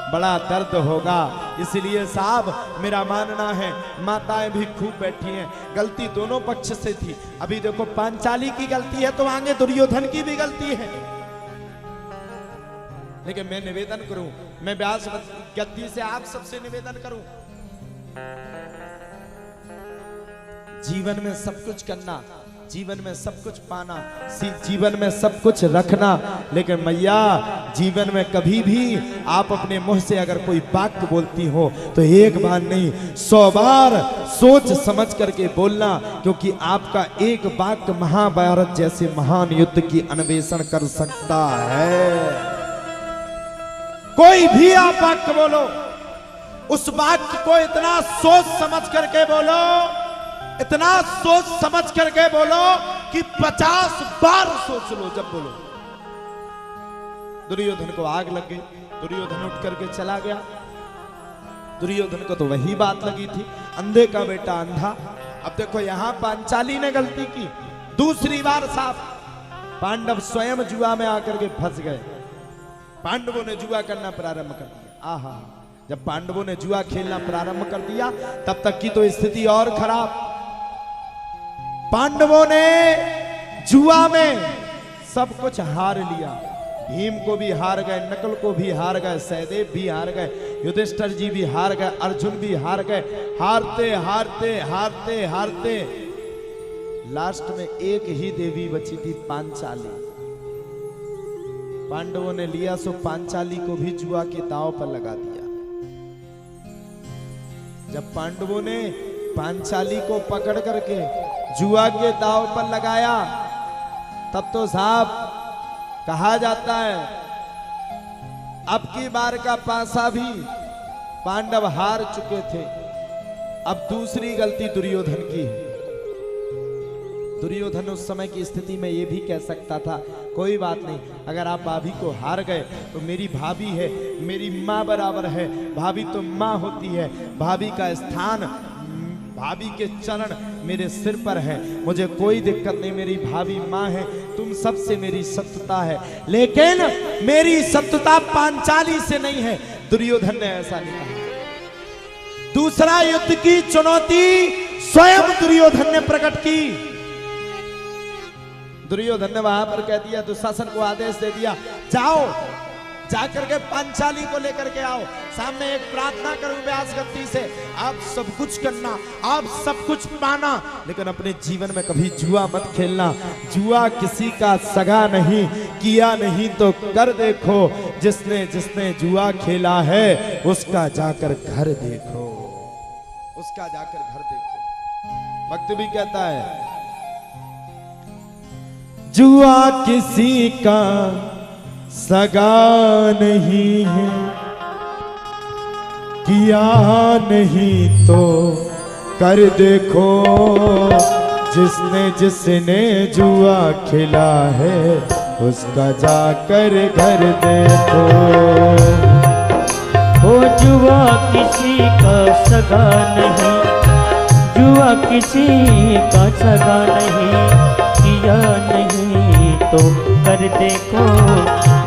बड़ा दर्द होगा। इसलिए साहब मेरा मानना है माताएं भी खूब बैठी हैं, गलती दोनों पक्ष से थी। अभी देखो पांचाली की गलती है तो आगे दुर्योधन की भी गलती है। लेकिन मैं निवेदन करूं, मैं व्यास गद्दी से आप सबसे निवेदन करूं, जीवन में सब कुछ करना, जीवन में सब कुछ पाना, जीवन में सब कुछ रखना, लेकिन मैया जीवन में कभी भी आप अपने मुंह से अगर कोई वाक्य बोलती हो तो एक बार नहीं 100 बार सोच समझ करके बोलना, क्योंकि आपका एक वाक्य महाभारत जैसे महान युद्ध की अन्वेषण कर सकता है। कोई भी आप वाक्य बोलो, उस वाक्य को इतना सोच समझ करके बोलो, इतना सोच समझ करके बोलो कि 50 बार सोच लो जब बोलो। दुर्योधन को आग लग गई, दुर्योधन उठ करके चला गया। दुर्योधन को तो वही बात लगी थी, अंधे का बेटा अंधा। अब देखो यहां पांचाली ने गलती की, दूसरी बार साफ पांडव स्वयं जुआ में आकर के फंस गए। पांडवों ने जुआ करना प्रारंभ कर दिया। आहा, जब पांडवों ने जुआ खेलना प्रारंभ कर दिया तब तक की तो स्थिति और खराब। पांडवों ने जुआ में सब कुछ हार लिया, भीम को भी हार गए, नकुल को भी हार गए, सहदेव भी हार गए, युधिष्ठिर जी भी हार गए, अर्जुन भी हार गए। हारते हारते हारते हारते लास्ट में एक ही देवी बची थी, पांचाली। पांडवों ने लिया सो पांचाली को भी जुआ के दांव पर लगा दिया। जब पांडवों ने पांचाली को पकड़ करके जुआ के दांव पर लगाया तब तो साहब कहा जाता है अब की बार का पासा भी पांडव हार चुके थे। अब दूसरी गलती दुर्योधन की है। दुर्योधन उस समय की स्थिति में ये भी कह सकता था, कोई बात नहीं, अगर आप भाभी को हार गए तो मेरी भाभी है, मेरी माँ बराबर है, भाभी तो माँ होती है, भाभी का स्थान, भाभी के चरण मेरे सिर पर है, मुझे कोई दिक्कत नहीं, मेरी भाभी माँ है, तुम सबसे मेरी शत्रुता है, लेकिन मेरी शत्रुता पांचाली से नहीं है। दुर्योधन ने ऐसा नहीं कहा। दूसरा युद्ध की चुनौती स्वयं दुर्योधन ने प्रकट की। दुर्योधन ने वहां पर कह दिया, दुशासन को आदेश दे दिया, जाओ जाकर के पांचाली को लेकर के आओ, सामने एक प्रार्थना करूं व्यास गद्दी से, आप सब कुछ करना, आप सब कुछ पाना, लेकिन अपने जीवन में कभी जुआ मत खेलना। जुआ किसी का सगा नहीं, किया नहीं तो कर देखो, जिसने जिसने जुआ खेला है उसका जाकर घर देखो, उसका जाकर घर देखो। भक्त भी कहता है, जुआ किसी का सगा नहीं है, किया नहीं तो कर देखो, जिसने जिसने जुआ खेला है उसका जाकर घर देखो। ओ जुआ किसी का सगा नहीं, जुआ किसी का सगा नहीं, किया नहीं तो कर देखो,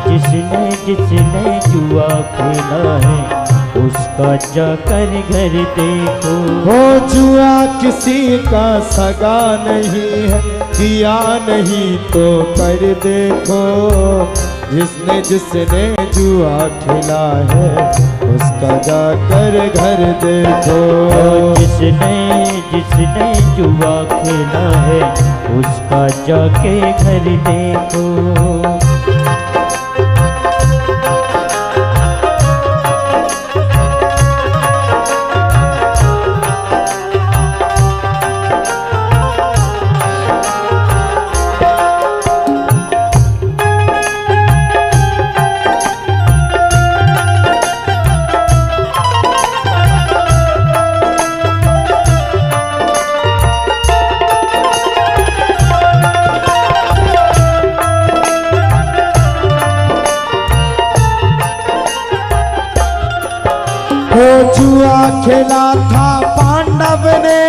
जिसने जिसने जुआ खेला है उसका जाकर घर देखो। हो जुआ किसी का सगा नहीं है, किया नहीं तो कर देखो, जिसने जिसने जुआ खेला है उसका जाकर घर देखो। जिसने जिसने जुआ खेला है उसका जाके घर देखो। जुआ खेला था पांडव ने,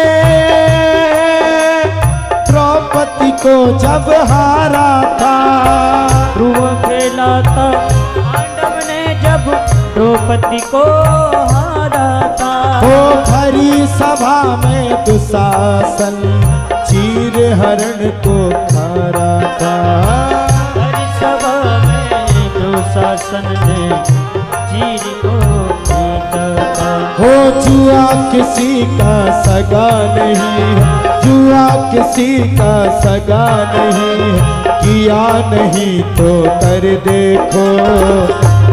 द्रौपदी को जब हारा था। जुआ खेला था पांडव ने जब द्रौपदी को हारा था। वो भरी सभा में दुशासन चीर हरण को खारा था। भरी सभा में दुशासन ने चीर को हो जुआ किसी का सगा नहीं है, जुआ किसी का सगा नहीं है, किया नहीं तो कर देखो,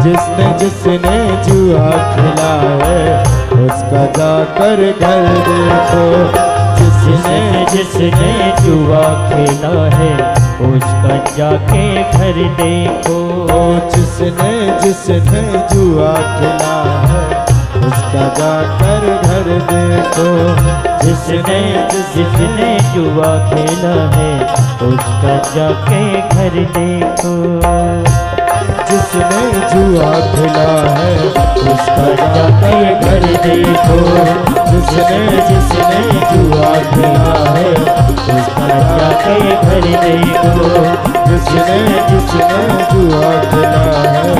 जिसने जिसने जुआ खेला है उसका जाकर घर देखो। जिसने जिसने जुआ खेला है उसका जाके घर देखो। जिसने जिसने जुआ खेला है उसका जाकर घर देखो। जिसने जिसने जुआ खेला है उसका जाके घर देखो। जिसने जुआ खेला है उसका जाके घर देखो। जिसने जिसने जुआ खेला है उसका जाके घर देखो। जिसने जिसने जुआ खेला है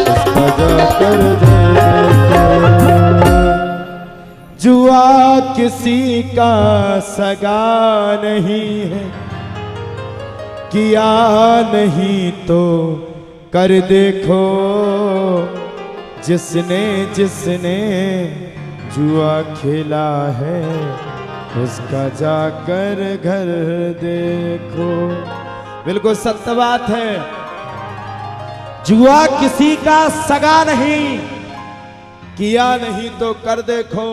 उसका जाकर देखो। जुआ किसी का सगा नहीं है, किया नहीं तो कर देखो, जिसने जिसने जुआ खेला है उसका जाकर घर देखो। बिल्कुल सत्य बात है, जुआ किसी का सगा नहीं, किया नहीं तो कर देखो,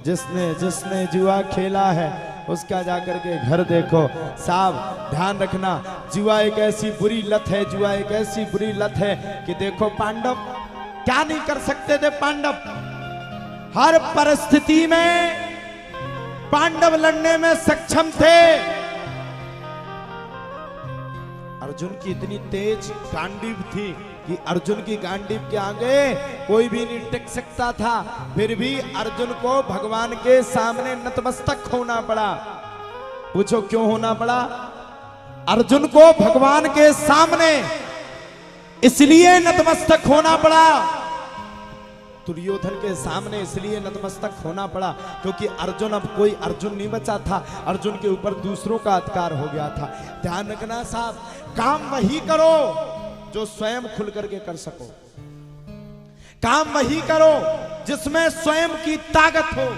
जिसने जिसने जुआ खेला है उसका जाकर के घर देखो। साहब ध्यान रखना, जुआ एक ऐसी बुरी लत है, जुआ एक ऐसी बुरी लत है कि देखो पांडव क्या नहीं कर सकते थे पांडव? हर परिस्थिति में पांडव लड़ने में सक्षम थे। अर्जुन की इतनी तेज गांडीव थी कि अर्जुन की गांडीव के आगे कोई भी नहीं टिक सकता था। फिर भी अर्जुन को भगवान के सामने नतमस्तक होना पड़ा। पूछो क्यों होना पड़ा? अर्जुन को भगवान के सामने इसलिए नतमस्तक होना पड़ा, दुर्योधन के सामने इसलिए नतमस्तक होना पड़ा क्योंकि अर्जुन अब कोई अर्जुन नहीं बचा था। अर्जुन के ऊपर दूसरों का अधिकार हो गया था। ध्यान रखना साहब, काम वही करो जो स्वयं खुल करके कर सको। काम वही करो जिसमें स्वयं की ताकत हो।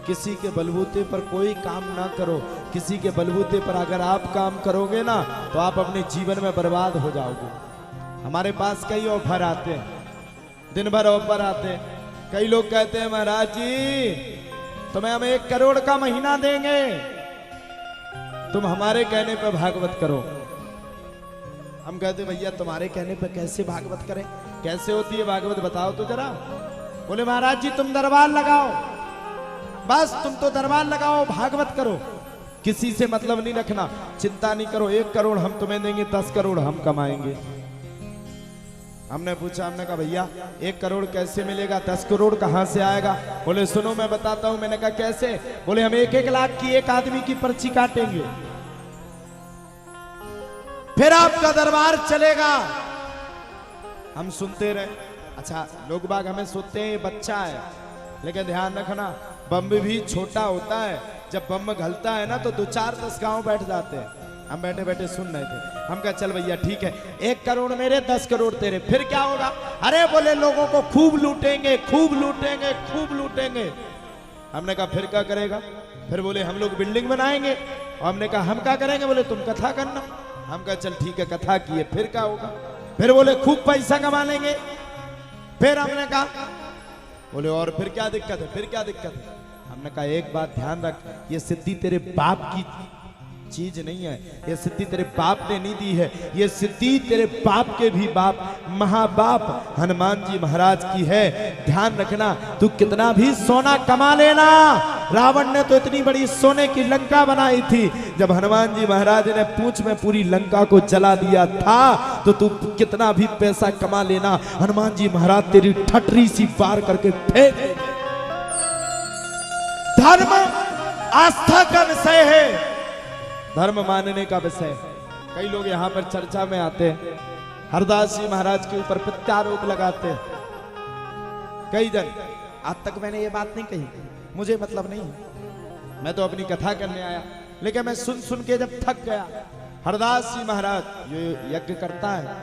किसी के बलबूते पर कोई काम ना करो। किसी के बलबूते पर अगर आप काम करोगे ना तो आप अपने जीवन में बर्बाद हो जाओगे। हमारे पास कई ऑफर आते हैं, दिन भर ऑफर आते हैं। कई लोग कहते हैं महाराज जी तुम्हें हम 1 करोड़ का महीना देंगे, तुम हमारे कहने पर भागवत करो। हम कहते भैया तुम्हारे कहने पर कैसे भागवत करें? कैसे होती है भागवत बताओ तो जरा। बोले महाराज जी तुम दरबार लगाओ, बस तुम तो दरबार लगाओ, भागवत करो, किसी से मतलब नहीं रखना, चिंता नहीं करो। 1 करोड़ हम तुम्हें देंगे, 10 करोड़ हम कमाएंगे। हमने पूछा, हमने कहा भैया 1 करोड़ कैसे मिलेगा, 10 करोड़ कहां से आएगा? बोले सुनो मैं बताता हूं। मैंने कहा कैसे? बोले हम 1-1 लाख की एक आदमी की पर्ची काटेंगे, फिर आपका दरबार चलेगा। हम सुनते रहे। अच्छा लोग बाग हमें सोचते हैं ये बच्चा है, लेकिन ध्यान रखना बम भी छोटा होता है। जब बम घलता है ना तो 2-4-10 गांव बैठ जाते हैं। हम बैठे बैठे सुन रहे थे। हम कहा चल भैया ठीक है, 1 करोड़ मेरे, 10 करोड़ तेरे, फिर क्या होगा? अरे बोले लोगों को खूब लूटेंगे, खूब लूटेंगे, खूब लूटेंगे। हमने कहा फिर क्या करेगा? फिर बोले हम लोग बिल्डिंग बनाएंगे। और हमने कहा हम क्या करेंगे? बोले तुम कथा करना। हम कहा चल ठीक है कथा की है, फिर क्या होगा? फिर बोले खूब पैसा कमा लेंगे। फिर हमने कहा, बोले और फिर क्या दिक्कत है? फिर क्या दिक्कत है? हमने कहा एक बात ध्यान रख, ये सिद्धि तेरे बाप की चीज नहीं है, ये सिद्धि तेरे बाप ने नहीं दी है, ये सिद्धि तेरे बाप के भी बाप महाबाप हनुमान जी महाराज की है। ध्यान रखना, तू कितना भी सोना कमा लेना, रावण ने तो इतनी बड़ी सोने की लंका बनाई थी, जब हनुमान जी महाराज ने पूंछ में पूरी लंका को जला दिया था, तो तू कितना भी पैसा कमा लेना, हनुमान जी महाराज तेरी ठटरी सी पार करके फेंक। धर्म आस्था का विषय है, धर्म मानने का विषय। कई लोग यहाँ पर चर्चा में आते हैं, हरदास जी महाराज के ऊपर प्रत्यारोप लगाते हैं। कई जन, आज तक मैंने ये बात नहीं कही, मुझे मतलब नहीं, मैं तो अपनी कथा करने आया, लेकिन मैं सुन सुन के जब थक गया। हरदास जी महाराज ये यज्ञ करता है,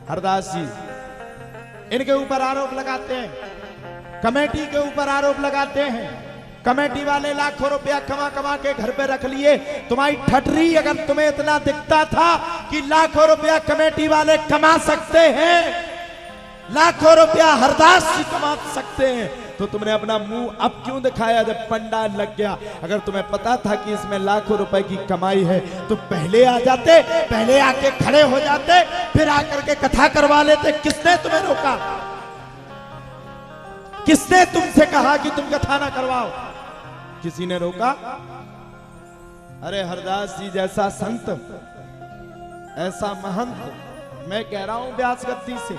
हरदास जी इनके ऊपर आरोप लगाते हैं, कमेटी के ऊपर आरोप लगाते हैं। कमेटी वाले लाखों रुपया कमा कमा के घर पे रख लिए। तुम्हारी ठटरी अगर तुम्हें इतना दिखता था कि लाखों रुपया कमेटी वाले कमा सकते हैं, लाखों रुपया हरदास जी कमा सकते हैं, तो तुमने अपना मुंह अब क्यों दिखाया जब पंडाल लग गया? अगर तुम्हें पता था कि इसमें लाखों रुपए की कमाई है तो पहले आ जाते, पहले आके खड़े हो जाते, फिर आकर के कथा करवा लेते। किसने तुम्हें रोका? किसने तुमसे कहा कि तुम कथा ना करवाओ? किसी ने रोका? अरे हरदास जी जैसा संत, ऐसा महंत, मैं कह रहा हूं व्यास गद्दी से,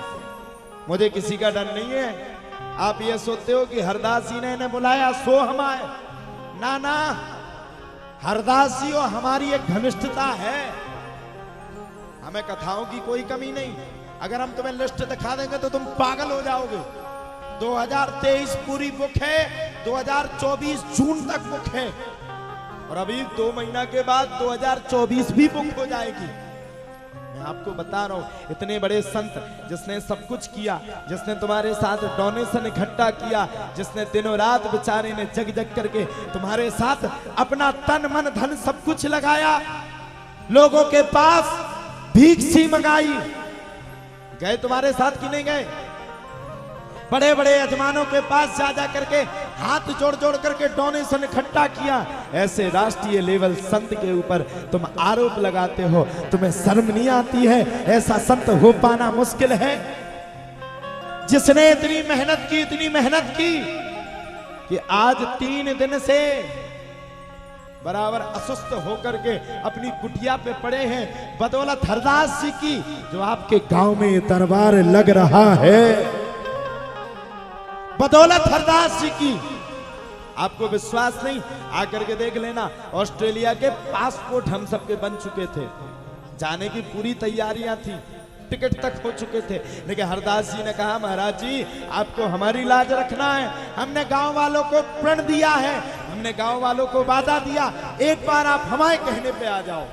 मुझे किसी का डर नहीं है। आप ये सोचते हो कि हरदास जी ने इन्हें बुलाया सो हम आए? ना ना, हरदास जी और हमारी एक घनिष्ठता है, हमें कथाओं की कोई कमी नहीं। अगर हम तुम्हें लिस्ट दिखा देंगे तो तुम पागल हो जाओगे। 2023 पूरी बुक है, 2024 जून तक बुक है, और अभी 2 महीना के बाद 2024 भी बुक हो जाएगी। मैं आपको बता रहा हूं, इतने बड़े संत जिसने सब कुछ किया, जिसने तुम्हारे साथ डोनेशन इकट्ठा किया, जिसने दिनों रात बेचारे ने जग जग करके तुम्हारे साथ अपना तन मन धन सब कुछ लगाया, लोगों के पास भीख सी मंगाई, गए तुम्हारे साथ कि नहीं गए? बड़े बड़े यजमानों के पास जा जा करके हाथ जोड़ जोड़ करके डोनेशन इकट्ठा किया। ऐसे राष्ट्रीय लेवल संत के ऊपर तुम आरोप लगाते हो, तुम्हें शर्म नहीं आती है? ऐसा संत हो पाना मुश्किल है। जिसने इतनी मेहनत की कि आज 3 दिन से बराबर असुस्त होकर के अपनी कुटिया पे पड़े हैं, बदौलत हरदास जी की जो आपके गांव में दरबार लग रहा है, बदौलत हरदास जी की। आपको विश्वास नहीं, आकर के देख लेना। ऑस्ट्रेलिया के पासपोर्ट हम सबके बन चुके थे, जाने की पूरी तैयारियां थी, टिकट तक हो चुके थे, लेकिन हरदास जी ने कहा महाराज जी आपको हमारी लाज रखना है। हमने गांव वालों को प्रण दिया है, हमने गांव वालों को वादा दिया, एक बार आप हमारे कहने पे आ जाओ।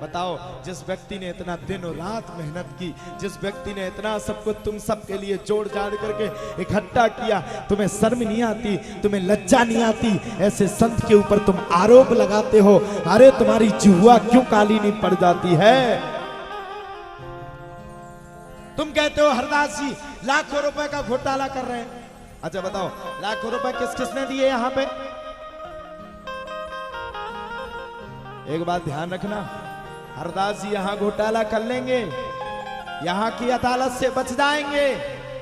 बताओ, जिस व्यक्ति ने इतना दिन और रात मेहनत की, जिस व्यक्ति ने इतना सबको तुम सबके लिए जोड़ जाड़ करके इकट्ठा किया, तुम्हें शर्म नहीं आती, तुम्हें लज्जा नहीं आती? ऐसे संत के ऊपर तुम आरोप लगाते हो। अरे तुम्हारी जिह्वा क्यों काली नहीं पड़ जाती है? तुम कहते हो हरदास जी लाखों रुपए का घोटाला कर रहे हैं। अच्छा बताओ, लाखों रुपए किस किसने दिए यहां पे? एक बात ध्यान रखना, हरदास जी यहां घोटाला कर लेंगे, यहां की अदालत से बच जाएंगे,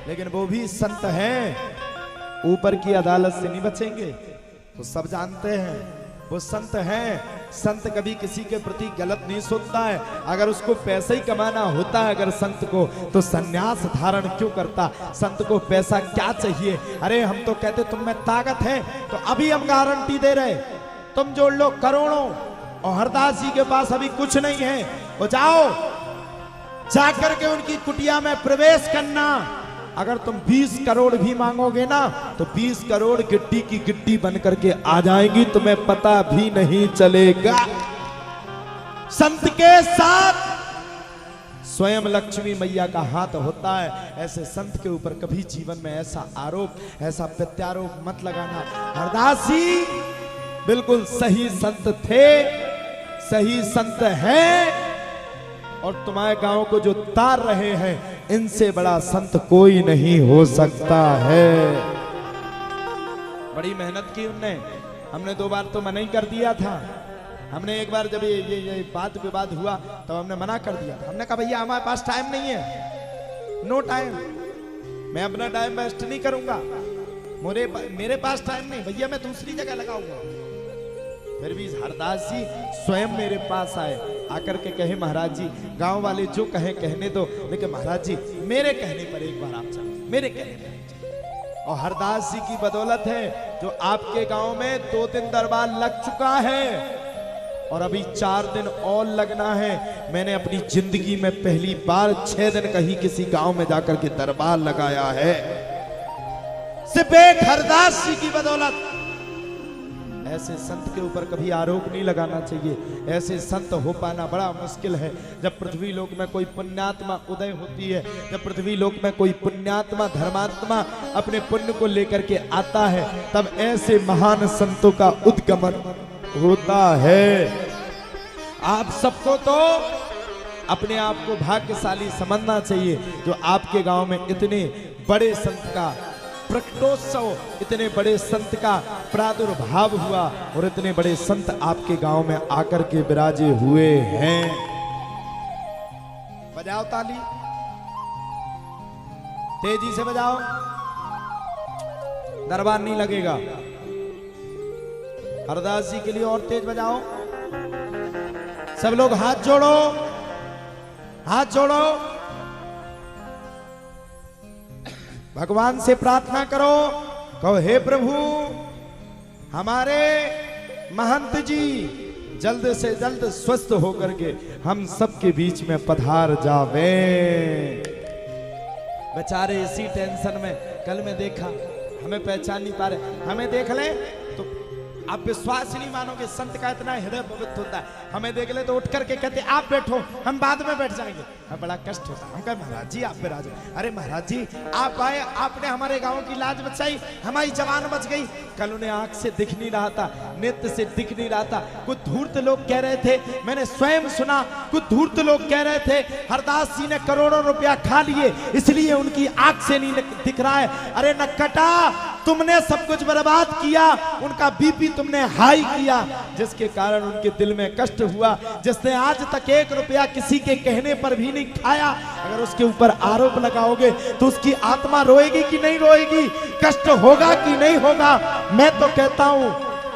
लेकिन वो भी संत हैं, ऊपर की अदालत से नहीं बचेंगे। वो सब जानते हैं, वो संत हैं। संत कभी किसी के प्रति गलत नहीं सोचता है। अगर उसको पैसा ही कमाना होता है अगर संत को, तो सन्यास धारण क्यों करता? संत को पैसा क्या चाहिए? अरे हम तो कहते तुम में ताकत है, तो अभी हम गारंटी दे रहे, तुम जोड़ लो करोड़ों, और हरदास जी के पास अभी कुछ नहीं है। वो जाओ, जाकर के उनकी कुटिया में प्रवेश करना। अगर तुम 20 करोड़ भी मांगोगे ना, तो 20 करोड़ गिट्टी की गिट्टी बन करके आ जाएंगी, तुम्हें पता भी नहीं चलेगा। संत के साथ स्वयं लक्ष्मी मैया का हाथ होता है। ऐसे संत के ऊपर कभी जीवन में ऐसा आरोप, ऐसा प्रत्यारोप मत लगाना। हरदास जी बिल्कुल सही संत थे, सही संत हैं, और तुम्हारे गांव को जो तार रहे हैं, इनसे बड़ा संत कोई नहीं हो सकता है। बड़ी मेहनत की उनने। हमने 2 बार तो मना ही कर दिया था। हमने एक बार जब ये बात विवाद हुआ तो हमने मना कर दिया था। हमने कहा भैया हमारे पास टाइम नहीं है, नो टाइम, मैं अपना टाइम वेस्ट नहीं करूंगा, मेरे पास टाइम नहीं भैया, मैं दूसरी जगह लगाऊंगा। फिर भी हरदास जी स्वयं मेरे पास आए, आकर के कहे महाराज जी गांव वाले जो कहे कहने दो, लेकिन महाराज जी मेरे कहने पर एक बार आप चलो, मेरे कहने पर। और हरदास जी की बदौलत है जो आपके गांव में 2 दिन दरबार लग चुका है, और अभी 4 दिन और लगना है। मैंने अपनी जिंदगी में पहली बार 6 दिन कहीं किसी गांव में जाकर के दरबार लगाया है, सिर्फ एक हरदास जी की बदौलत। ऐसे संत के ऊपर कभी आरोप नहीं लगाना चाहिए। ऐसे संत हो पाना बड़ा मुश्किल है। जब पृथ्वी लोक में कोई पुण्यात्मा उदय होती है, जब पृथ्वी लोक में कोई पुण्यात्मा धर्मात्मा अपने पुण्य को लेकर के आता है, तब ऐसे महान संतों का उद्गमन होता है। आप सबको तो अपने आप को भाग्यशाली समझना चाहिए जो आपके गांव में इतने बड़े संत का प्रकटोत्सव, इतने बड़े संत का प्रादुर्भाव हुआ, और इतने बड़े संत आपके गांव में आकर के विराजे हुए हैं। बजाओ ताली, तेजी से बजाओ, दरबार नहीं लगेगा। हरदास जी के लिए और तेज बजाओ। सब लोग हाथ जोड़ो, हाथ जोड़ो, भगवान से प्रार्थना करो, कहो हे प्रभु हमारे महंत जी जल्द से जल्द स्वस्थ होकर के हम सबके बीच में पधार जावे। बेचारे इसी टेंशन में, कल में देखा, हमें पहचान नहीं पा रहे, हमें देख ले तो आप विश्वास नहीं मानोगे, संत का इतना हृदय पवित्र होता है। हमें देख ले तो उठ करके कहते आप बैठो, हम बाद में बैठ जाएंगे। हमें बड़ा कष्ट होता है। हम कहे महाराज जी आप विराज। अरे महाराज जी आप आए, आपने हमारे गांव की लाज बचाई, हमारी जवान बच गई। कल उन्हें आंख से दिख नहीं रहा था, नेत्र से दिख नहीं रहा था। कुछ धूर्त लोग कह रहे थे, मैंने स्वयं सुना, कुछ धूर्त लोग कह रहे थे हरदास जी ने करोड़ों रुपया खा लिए इसलिए उनकी आंख से नहीं दिख रहा है। अरे नक्कटा, तुमने सब कुछ बर्बाद किया, उनका बीपी तुमने हाई किया, जिसके कारण उनके दिल में कष्ट हुआ। जिसने आज तक 1 रुपया किसी के कहने पर भी नहीं खाया, अगर उसके ऊपर आरोप लगाओगे तो उसकी आत्मा रोएगी कि नहीं रोएगी, कष्ट होगा कि नहीं होगा। मैं तो कहता हूं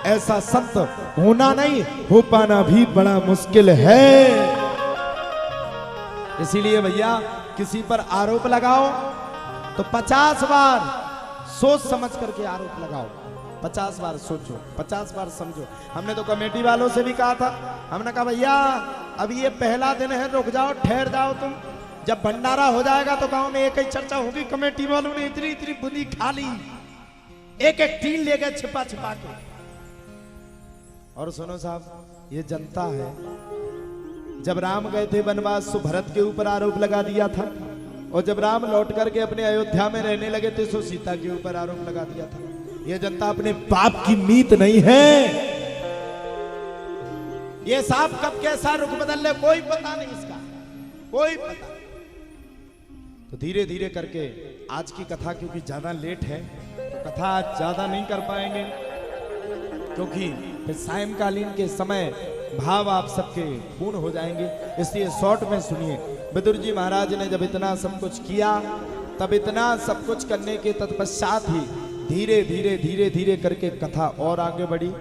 ऐसा संत होना नहीं, हो पाना भी बड़ा मुश्किल है। इसीलिए भैया किसी पर आरोप लगाओ तो 50 बार सोच समझ करके आरोप लगाओ, 50 बार सोचो, 50 बार समझो। हमने तो कमेटी वालों से भी कहा था, हमने कहा भैया अभी ये पहला दिन है, रुक जाओ, ठहर जाओ तुम, जब भंडारा हो जाएगा तो गांव में एक ही चर्चा होगी, कमेटी वालों ने इतनी इतनी बुनी खा ली, एक एक टीन ले गए छिपा छिपा के। और सुनो साहब, ये जनता है। जब राम गए थे वनवास तो भरत के ऊपर आरोप लगा दिया था, और जब राम लौट करके अपने अयोध्या में रहने लगे थे तो सीता के ऊपर आरोप लगा दिया था। ये जनता अपने बाप की मीत नहीं है। ये सांप कब कैसा रुख बदल ले कोई पता नहीं, इसका कोई पता। तो धीरे धीरे करके आज की कथा, क्योंकि ज्यादा लेट है तो कथा आज ज्यादा नहीं कर पाएंगे, क्योंकि फिर सायंकालीन के समय भाव आप सबके पूर्ण हो जाएंगे, इसलिए शॉर्ट में सुनिए। विदुर जी महाराज ने जब इतना सब कुछ किया, तब इतना सब कुछ करने के तत्पश्चात ही धीरे धीरे धीरे धीरे करके कथा और आगे बढ़ी।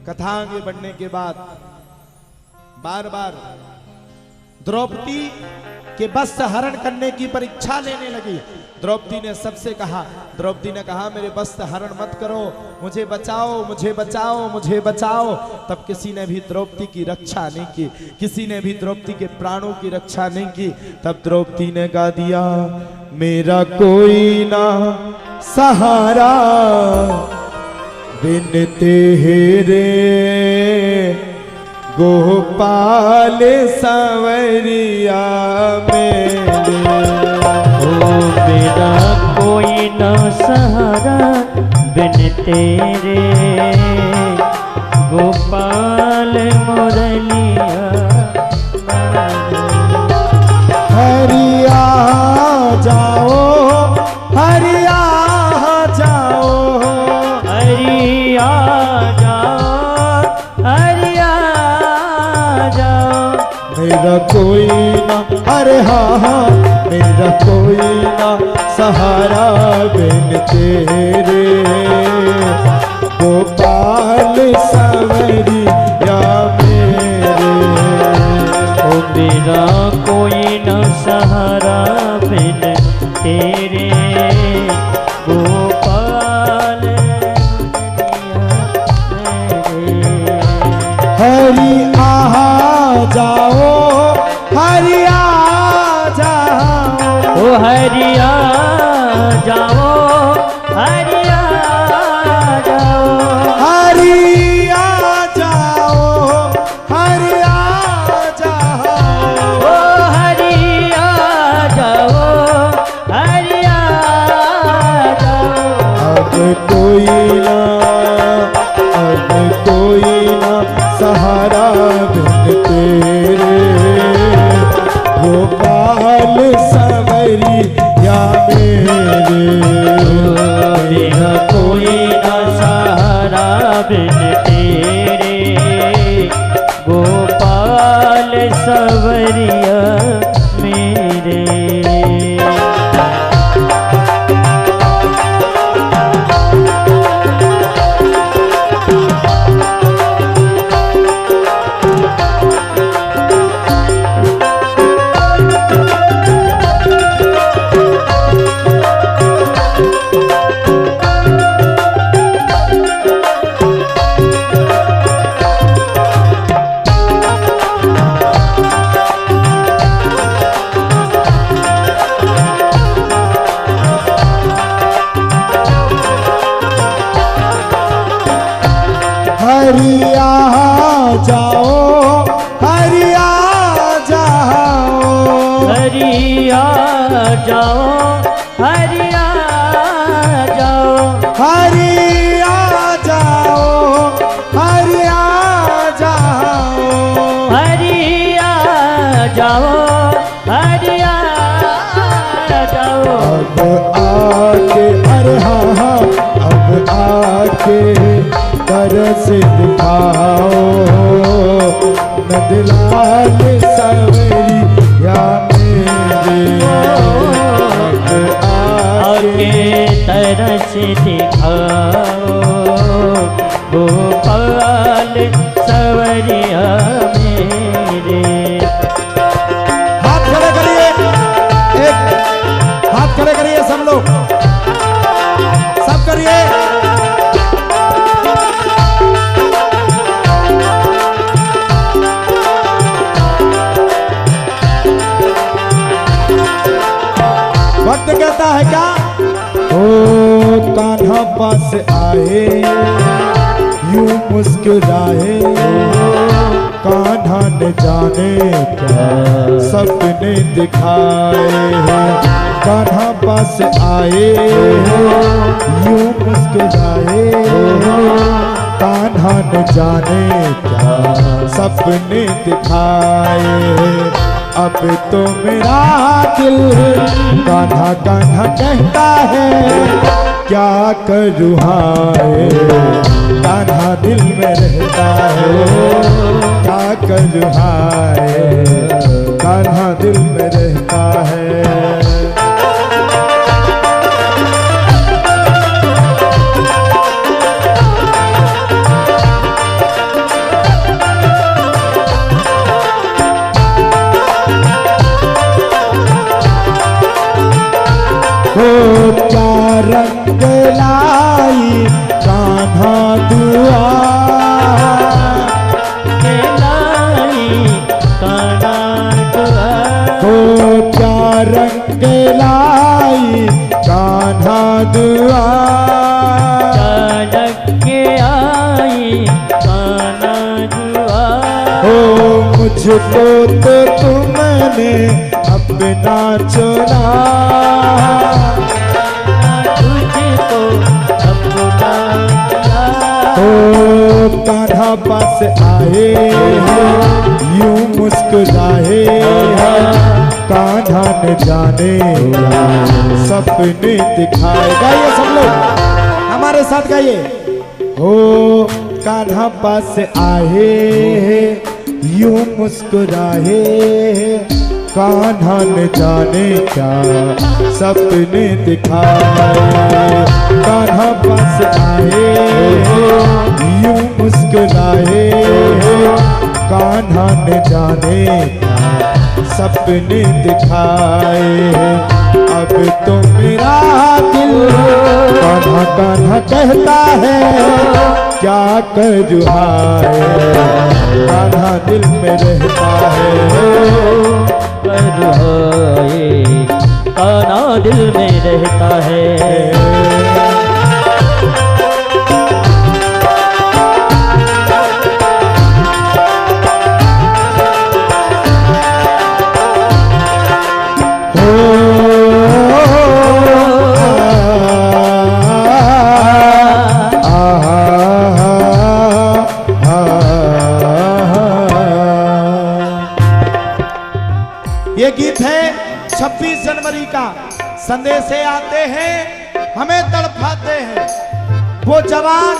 कथा आगे बढ़ने के बाद बार बार द्रौपदी के वस्त्र हरण करने की परीक्षा लेने लगी। द्रौपदी ने सबसे कहा, द्रौपदी ने कहा मेरे वस्त्र हरण मत करो, मुझे बचाओ, मुझे बचाओ, मुझे बचाओ। तब किसी ने भी द्रौपदी की रक्षा नहीं की, किसी ने भी द्रौपदी के प्राणों की रक्षा नहीं की। तब द्रौपदी ने गा दिया, मेरा कोई ना सहारा बिन तेरे गोपाल संवरिया मेरे। ओ मेरा कोई न सहारा बिन तेरे गोपाल मुरलिया। हरिया जाओ, हरिया जाओ, हरिया जाओ, हरिया जाओ। मेरा कोई ना, अरे हाँ हाँ, मेरा कोई ना सहारा बिन तेरे गोपाल संवरिया मेरे। ओ मेरा कोई न सहारा बिन तेरे गोपाल मेरे। हरि आहा जाओ, हरि आ जाओ, ओ हरिया जाओ, हरिया जाओ, हरि आ जाओ, हरि आ जाओ, ओ हरिया जाओ, हरिया जाओ। अब कोई ना, अब कोई ना सहारा बिन तेरे गोपाल संवरिया मेरे। मेरा कोई न सहारा बिन तेरे गोपाल संवरिया मेरे। हरिया जाओ, हरिया जाओ, हरिया जाओ, हरिया जाओ, हरिया जाओ, हरिया जाओ, हरिया जाओ, हरिया जाओ। अब आके, अरे हाँ हाँ, अब आके तरस दिखाओ नंदलाल सवरिया मेरे आके तरस दिखाओ गोपाल सवरिया मेरे। हाथ खड़े करिए, एक हाथ खड़े करिए सब लोग, सब करिए। वक्त कहता है क्या, ओ कान्हा पास आए यूं मुस्कुराए कान्हा ने जाने क्या सपने दिखाए हैं। कान्हा पास आए यूं मुस्कुराए कान्हा ने जाने क्या सपने दिखाए हैं। अब तो मेरा दिल कान्हा कान्हा कहता है क्या करूँ हाय कान्हा दिल में रहता है क्या करूँ हाय कान्हा दिल में रहता है। क्या रंग लाई कान्हा दुआ लाई कान्हा दुआ क्या रंग लाई कान्हा दुआ के आई कान्हा दुआ मुझको तो तुमने अपना चुना कान्हा पास आए यूं मुस्कुराए कान्हा ने जाने सपने दिखाए। गाइए सब लोग हमारे साथ गाइए। हो कान्हा पास आए यूं मुस्कुराए कान्हा ने जाने क्या सपने दिखाए। कान्हा पास आए यूं मुस्कुराए कान्हा ने जाने क्या सपने दिखाए। अब तो मेरा दिल कान्हा कान्हा कहता है क्या करूँ हाय कान्हा दिल में रहता है कान्हा दिल में रहता है। ये गीत है 26 जनवरी का। संदेशे आते हैं हमें तड़पाते हैं। वो जवान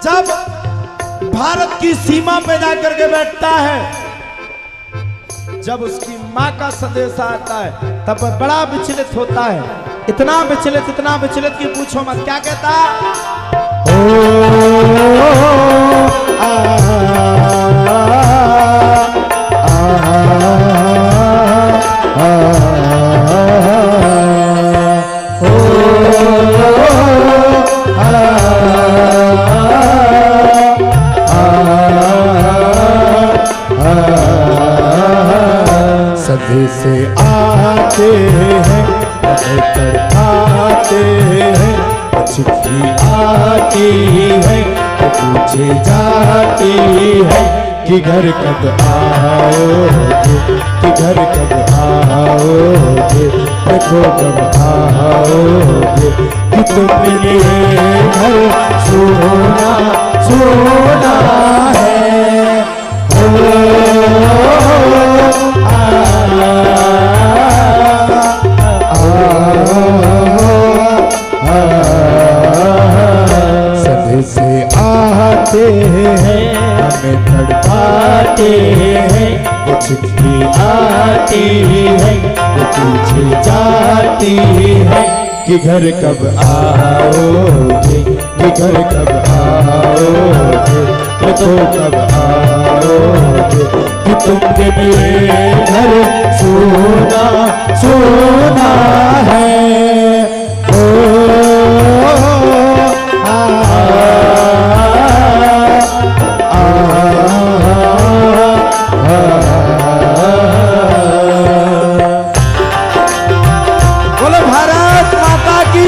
जब भारत की सीमा पे जाकर के बैठता है, जब उसकी माँ का संदेश आता है तब बड़ा विचलित होता है। इतना विचलित कि पूछो मत। क्या कहता सभी से आते हैं आते हैं चिट्ठी आती है पूछे जाती है कि घर कब आओगे कि घर कब आओगे देखो कब आओगे कि तुमने घर सोना सोना है। हैं, हमें तड़पाते हैं। वो चिट्ठी आती है, वो पूछे जाती है कि घर कब आओगे, कि घर कब आओगे, कि तो कब आओगे, कि तुमने मेरे घर सोना सोना है। बोलो भारत माता की।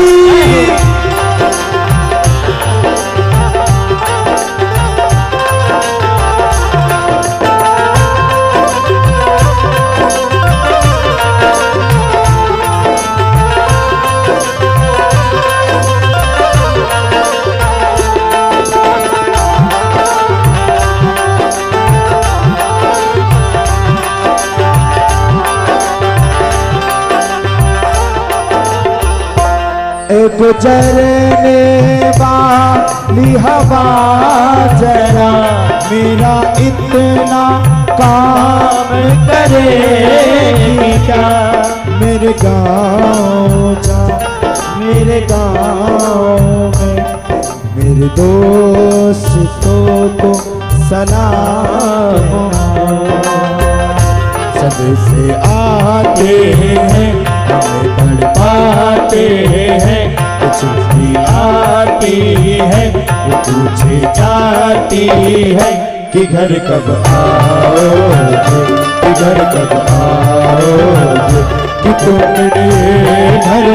गुजरने वाली हवा जरा मेरा इतना काम करेगी क्या। मेरे गाँव जा, मेरे गाँव में मेरे दोस्तों को सलाम। सब से आते हैं, हमें तड़पाते हैं। चिट्ठी आती है, वो पूछे जाती है कि घर कब आओगे, कि घर कब आओगे, कि तुमने घर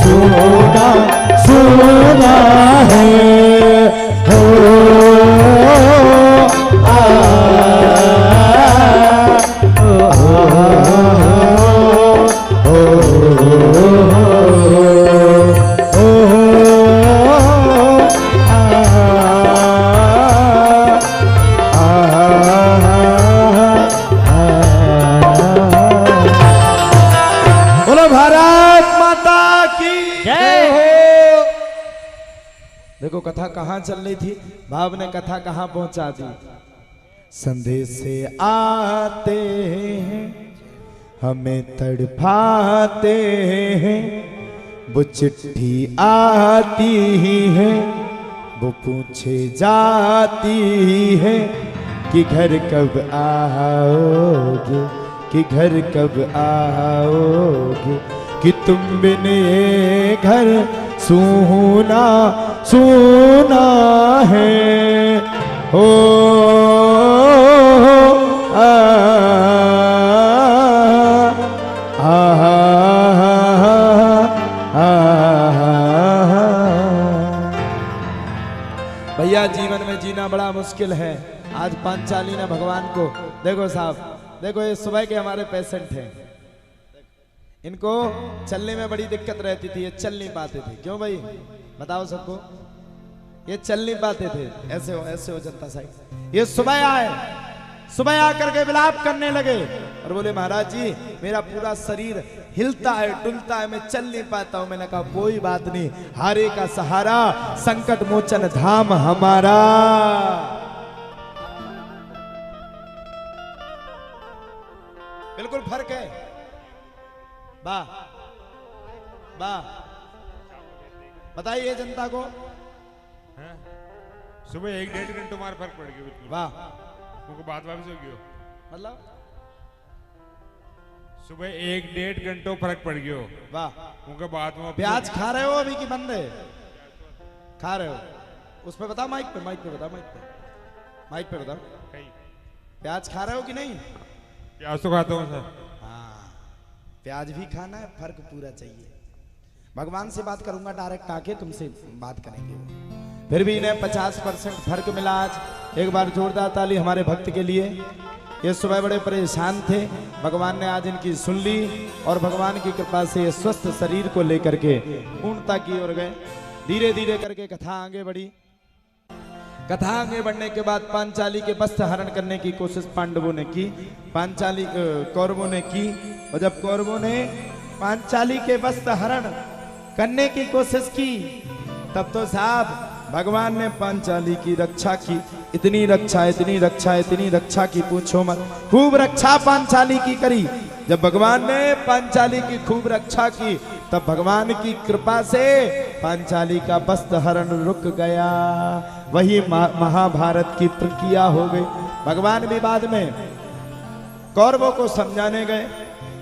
सोना सोना है। हो देखो कथा कहाँ चल रही थी, भाव ने कथा कहाँ पहुंचा दी। संदेश से आते हैं, हमें तड़पाते हैं। वो चिट्ठी आती है, वो पूछे जाती है कि घर कब आओगे, कि घर कब आओगे, कि तुम बिन ये घर सूना सूना है। हो आ भैया जीवन में जीना बड़ा मुश्किल है। आज पांचाली ने भगवान को देखो साहब, देखो ये सुबह के हमारे पेशेंट हैं, इनको चलने में बड़ी दिक्कत रहती थी, ये चल नहीं पाते थे। क्यों भाई बताओ सबको, ये चल नहीं पाते थे, ऐसे हो जनता साहब। ये सुबह आए, सुबह आकर के विलाप करने लगे और बोले महाराज जी मेरा पूरा शरीर हिलता है डुलता है, मैं चल नहीं पाता हूं। मैंने कहा कोई बात नहीं, हारे का सहारा संकट मोचन धाम हमारा। बिल्कुल फर्क है। वाह वाह, बताइए जनता को। सुबह 1-1.5 घंटे तुम्हारा फर्क पड़ गया। वाह, उनको बात वापस हो गयो, मतलब सुबह 1-1.5 घंटों फर्क पड़ गयो। वाह, उनके बाद में प्याज खा रहे हो अभी की बंद है? खा रहे हो? उस पे बताओ, माइक पे बताओ, माइक पे बताओ, प्याज खा रहे हो कि नहीं? प्याज तो खाता हूँ सर। प्याज भी खाना है, फर्क पूरा चाहिए। भगवान से बात करूंगा, डायरेक्ट आके तुमसे बात करेंगे। फिर भी इन्हें 50% फर्क मिला। आज एक बार जोरदार ताली हमारे भक्त के लिए। ये सुबह बड़े परेशान थे, भगवान ने आज इनकी सुन ली और भगवान की कृपा से ये स्वस्थ शरीर को लेकर के पूर्णता की ओर गए। धीरे धीरे करके कथा आगे बढ़ी। कथा आगे बढ़ने के बाद पांचाली के वस्त्र हरण करने की कोशिश पांडवों ने की, कौरवों ने की। और जब कौरवों ने पांचाली के वस्त्र हरण करने की कोशिश की, तब तो साहब भगवान ने पांचाली की रक्षा की, इतनी रक्षा इतनी रक्षा इतनी रक्षा की पूछो मत। खूब रक्षा पांचाली की करी। जब भगवान ने पांचाली की खूब रक्षा की तब भगवान की कृपा से पांचाली का वस्त्र हरण रुक गया। वही महाभारत की प्रक्रिया हो गई। भगवान भी बाद में कौरवों को समझाने गए।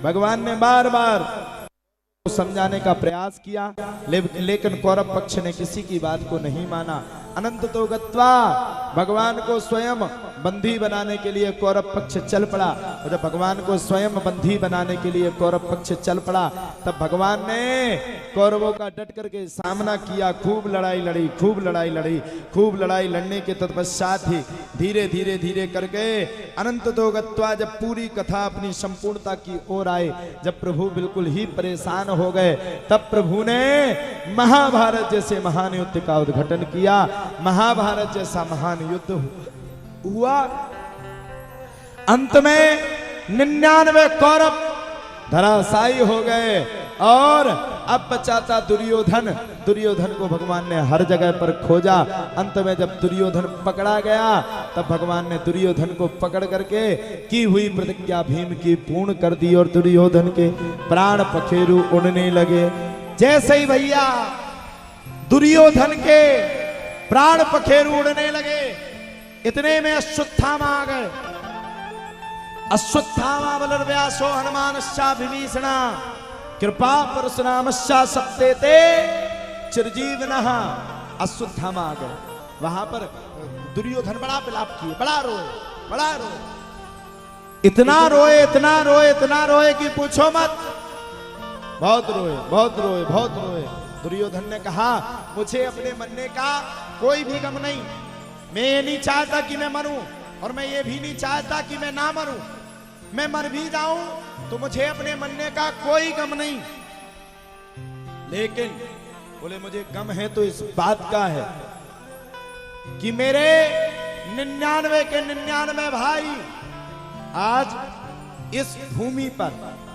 भगवान ने बार बार समझाने का प्रयास किया, लेकिन कौरव पक्ष ने किसी की बात को नहीं माना। अनंत तो गत्वा भगवान को स्वयं बंदी बनाने के लिए कौरव पक्ष चल पड़ा। और जब भगवान को स्वयं बंदी बनाने के लिए कौरव पक्ष चल पड़ा तब भगवान ने कौरवों का डट करके सामना किया। खूब लड़ाई लड़ी, खूब लड़ाई लड़ी, खूब लड़ाई लड़ने के तत्पश्चात ही धीरे धीरे धीरे करके अनंत तो गत्वा जब पूरी कथा अपनी संपूर्णता की ओर आए, जब प्रभु बिल्कुल ही परेशान हो गए, तब प्रभु ने महाभारत जैसे महान युद्ध का उद्घाटन किया। महाभारत जैसा महान युद्ध हुआ। अंत में 99 कौरव धराशायी हो गए और अब बचा था दुर्योधन। दुर्योधन को भगवान ने हर जगह पर खोजा। अंत में जब दुर्योधन पकड़ा गया तब भगवान ने दुर्योधन को पकड़ करके की हुई प्रतिज्ञा भीम की पूर्ण कर दी और दुर्योधन के प्राण पखेरु उड़ने लगे। जैसे ही भैया दुर्योधन के प्राण पखेरु उड़ने लगे, इतने में अश्वत्थामा आ गए। अश्वत्थामा बलर्व्यासो हनुमानश्चा विभीषणा कृपा परशुरामश्चा सप्तेते चिरजीवनः। अश्वत्थामा आ गए। वहां पर दुर्योधन बड़ा विलाप किए, बड़ा रोए, बड़ा रोए, इतना रोए, इतना रोए, इतना रोए कि पूछो मत। बहुत रोए, बहुत रोए, बहुत रोए। दुर्योधन ने कहा मुझे अपने मरने का कोई भी गम नहीं। मैं ये नहीं चाहता कि मैं मरूं और मैं ये भी नहीं चाहता कि मैं ना मरूं। मैं मर भी जाऊं तो मुझे अपने मरने का कोई गम नहीं। लेकिन बोले मुझे गम है तो इस बात का है कि मेरे 99 के 99 भाई आज इस भूमि पर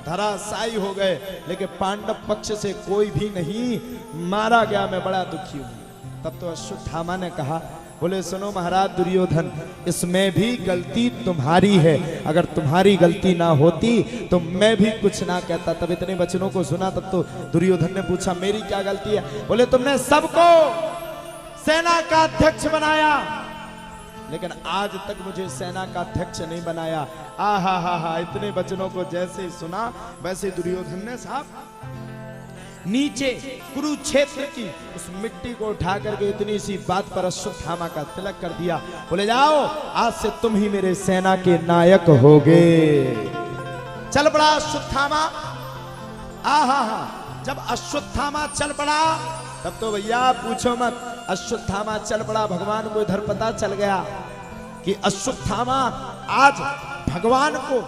धराशायी हो गए, लेकिन पांडव पक्ष से कोई भी नहीं मारा गया। मैं बड़ा दुखी हूं। तब तो अश्वत्थामा ने कहा, बोले सुनो महाराज दुर्योधन, इसमें भी गलती तुम्हारी है। अगर तुम्हारी गलती ना होती तो मैं भी कुछ ना कहता। तब इतने वचनों को सुना तब तो दुर्योधन ने पूछा मेरी क्या गलती है? बोले तुमने सबको सेना का अध्यक्ष बनाया, लेकिन आज तक मुझे सेना का अध्यक्ष नहीं बनाया। आहा हा हा। इतने वचनों को जैसे ही सुना वैसे दुर्योधन ने साहब नीचे कुरुक्षेत्र की उस मिट्टी को उठा करके इतनी सी बात पर अश्वत्थामा का तिलक कर दिया। बोले जाओ आज से तुम ही मेरे सेना के नायक होगे। चल पड़ा अश्वत्थामा। आहा हा। जब अश्वत्थामा चल पड़ा तब तो भैया पूछो मत। अश्वत्थामा चल पड़ा, भगवान को इधर पता चल गया कि अश्वत्थामा आज भगवान को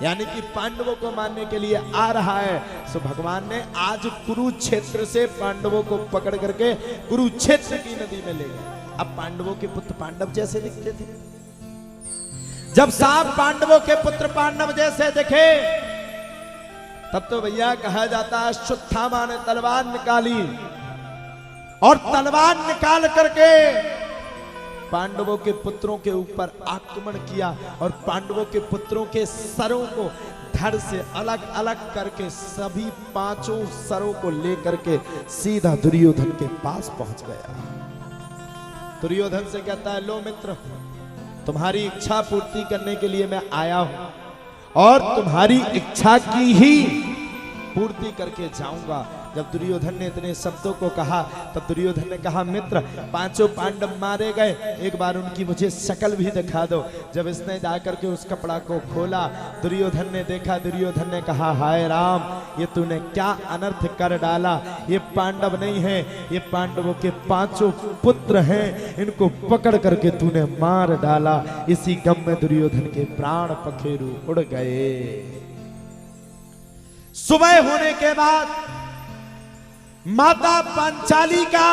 यानी कि पांडवों को मारने के लिए आ रहा है। सो भगवान ने आज कुरुक्षेत्र से पांडवों को पकड़ करके कुरुक्षेत्र की नदी में ले गए। अब पांडवों के पुत्र पांडव जैसे दिखते थे। जब साहब पांडवों के पुत्र पांडव जैसे दिखे तब तो भैया कहा जाता है अश्वत्थामा ने तलवार निकाली और तलवार निकाल करके पांडवों के पुत्रों के ऊपर आक्रमण किया और पांडवों के पुत्रों के सरों को धड़ से अलग अलग करके सभी 5 सरों को लेकर के सीधा दुर्योधन के पास पहुंच गया। दुर्योधन से कहता है लो मित्र, तुम्हारी इच्छा पूर्ति करने के लिए मैं आया हूं और तुम्हारी इच्छा की ही पूर्ति करके जाऊंगा। जब दुर्योधन ने इतने शब्दों को कहा तब दुर्योधन ने कहा मित्र 5 पांडव मारे गए, एक बार उनकी मुझे शक्ल भी दिखा दो। जब इसने जाकर के उस कपड़ा को खोला, दुर्योधन ने देखा, दुर्योधन ने कहा हाय राम, ये तूने क्या अनर्थ कर डाला। ये पांडव नहीं है, ये पांडवों के 5 पुत्र हैं, इनको पकड़ करके तूने मार डाला। इसी गम में दुर्योधन के प्राण पखेरु उड़ गए। सुबह होने के बाद माता पांचाली का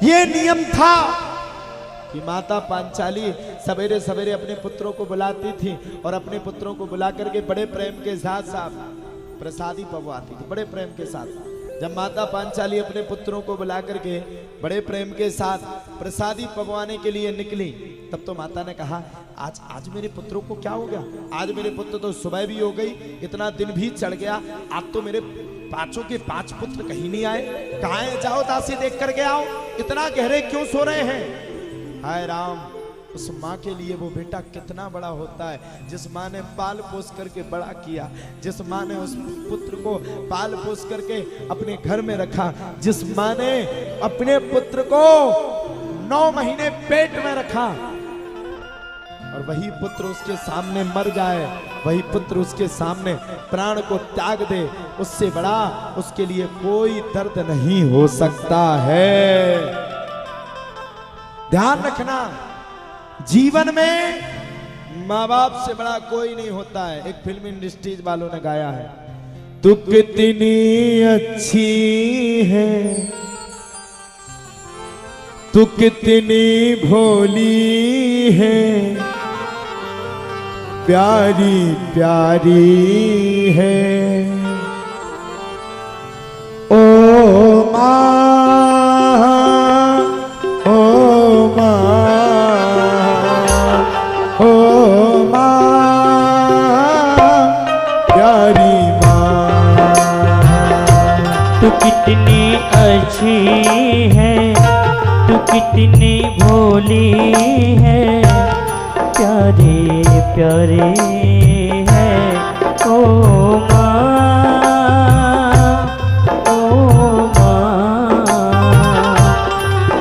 यह नियम था कि माता पांचाली सवेरे सवेरे अपने पुत्रों को बुलाती थी और अपने पुत्रों को बुला करके बड़े प्रेम के साथ साथ प्रसादी पवाती थी, बड़े प्रेम के साथ। जब माता पांचाली अपने पुत्रों को बुला करके बड़े प्रेम के साथ प्रसादी पकवाने के लिए निकली, तब तो माता ने कहा आज मेरे पुत्रों को क्या हो गया? आज मेरे पुत्र तो सुबह भी हो गई, इतना दिन भी चढ़ गया, आज तो मेरे पांचों के 5 पुत्र कहीं नहीं आए। कहाँ है? जाओ दासी देख करके आओ, इतना गहरे क्यों सो रहे हैं? हाय राम, उस माँ के लिए वो बेटा कितना बड़ा होता है, जिस माँ ने पाल पोस करके बड़ा किया, जिस माँ ने उस पुत्र को पाल पोस करके अपने घर में रखा, जिस माँ ने अपने पुत्र को 9 महीने पेट में रखा, और वही पुत्र उसके सामने मर जाए, वही पुत्र उसके सामने प्राण को त्याग दे, उससे बड़ा उसके लिए कोई दर्द नहीं हो सकता है। ध्यान रखना, जीवन में माँ बाप से बड़ा कोई नहीं होता है। एक फिल्म इंडस्ट्रीज वालों ने गाया है, तू कितनी अच्छी है, तू कितनी भोली है, प्यारी प्यारी है ओ माँ, ओ माँ, ओ माँ, प्यारी माँ। तू कितनी अच्छी है, तू कितनी भोली है, प्यारे प्यारे है ओ माँ, ओ माँ,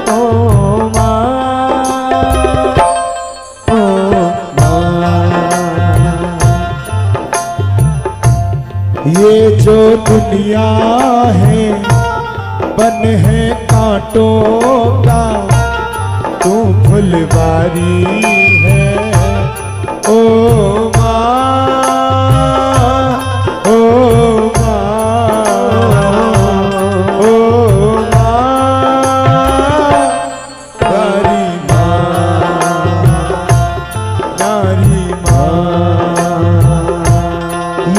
ओ माँ, ओ माँ। ये जो दुनिया है बन है कांटों का, तू फुलवारी है ओ माँ, ओ माँ, ओ माँ, प्यारी माँ, प्यारी माँ।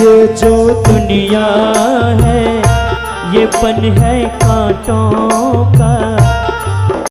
ये जो दुनिया है ये पन है कांटों का,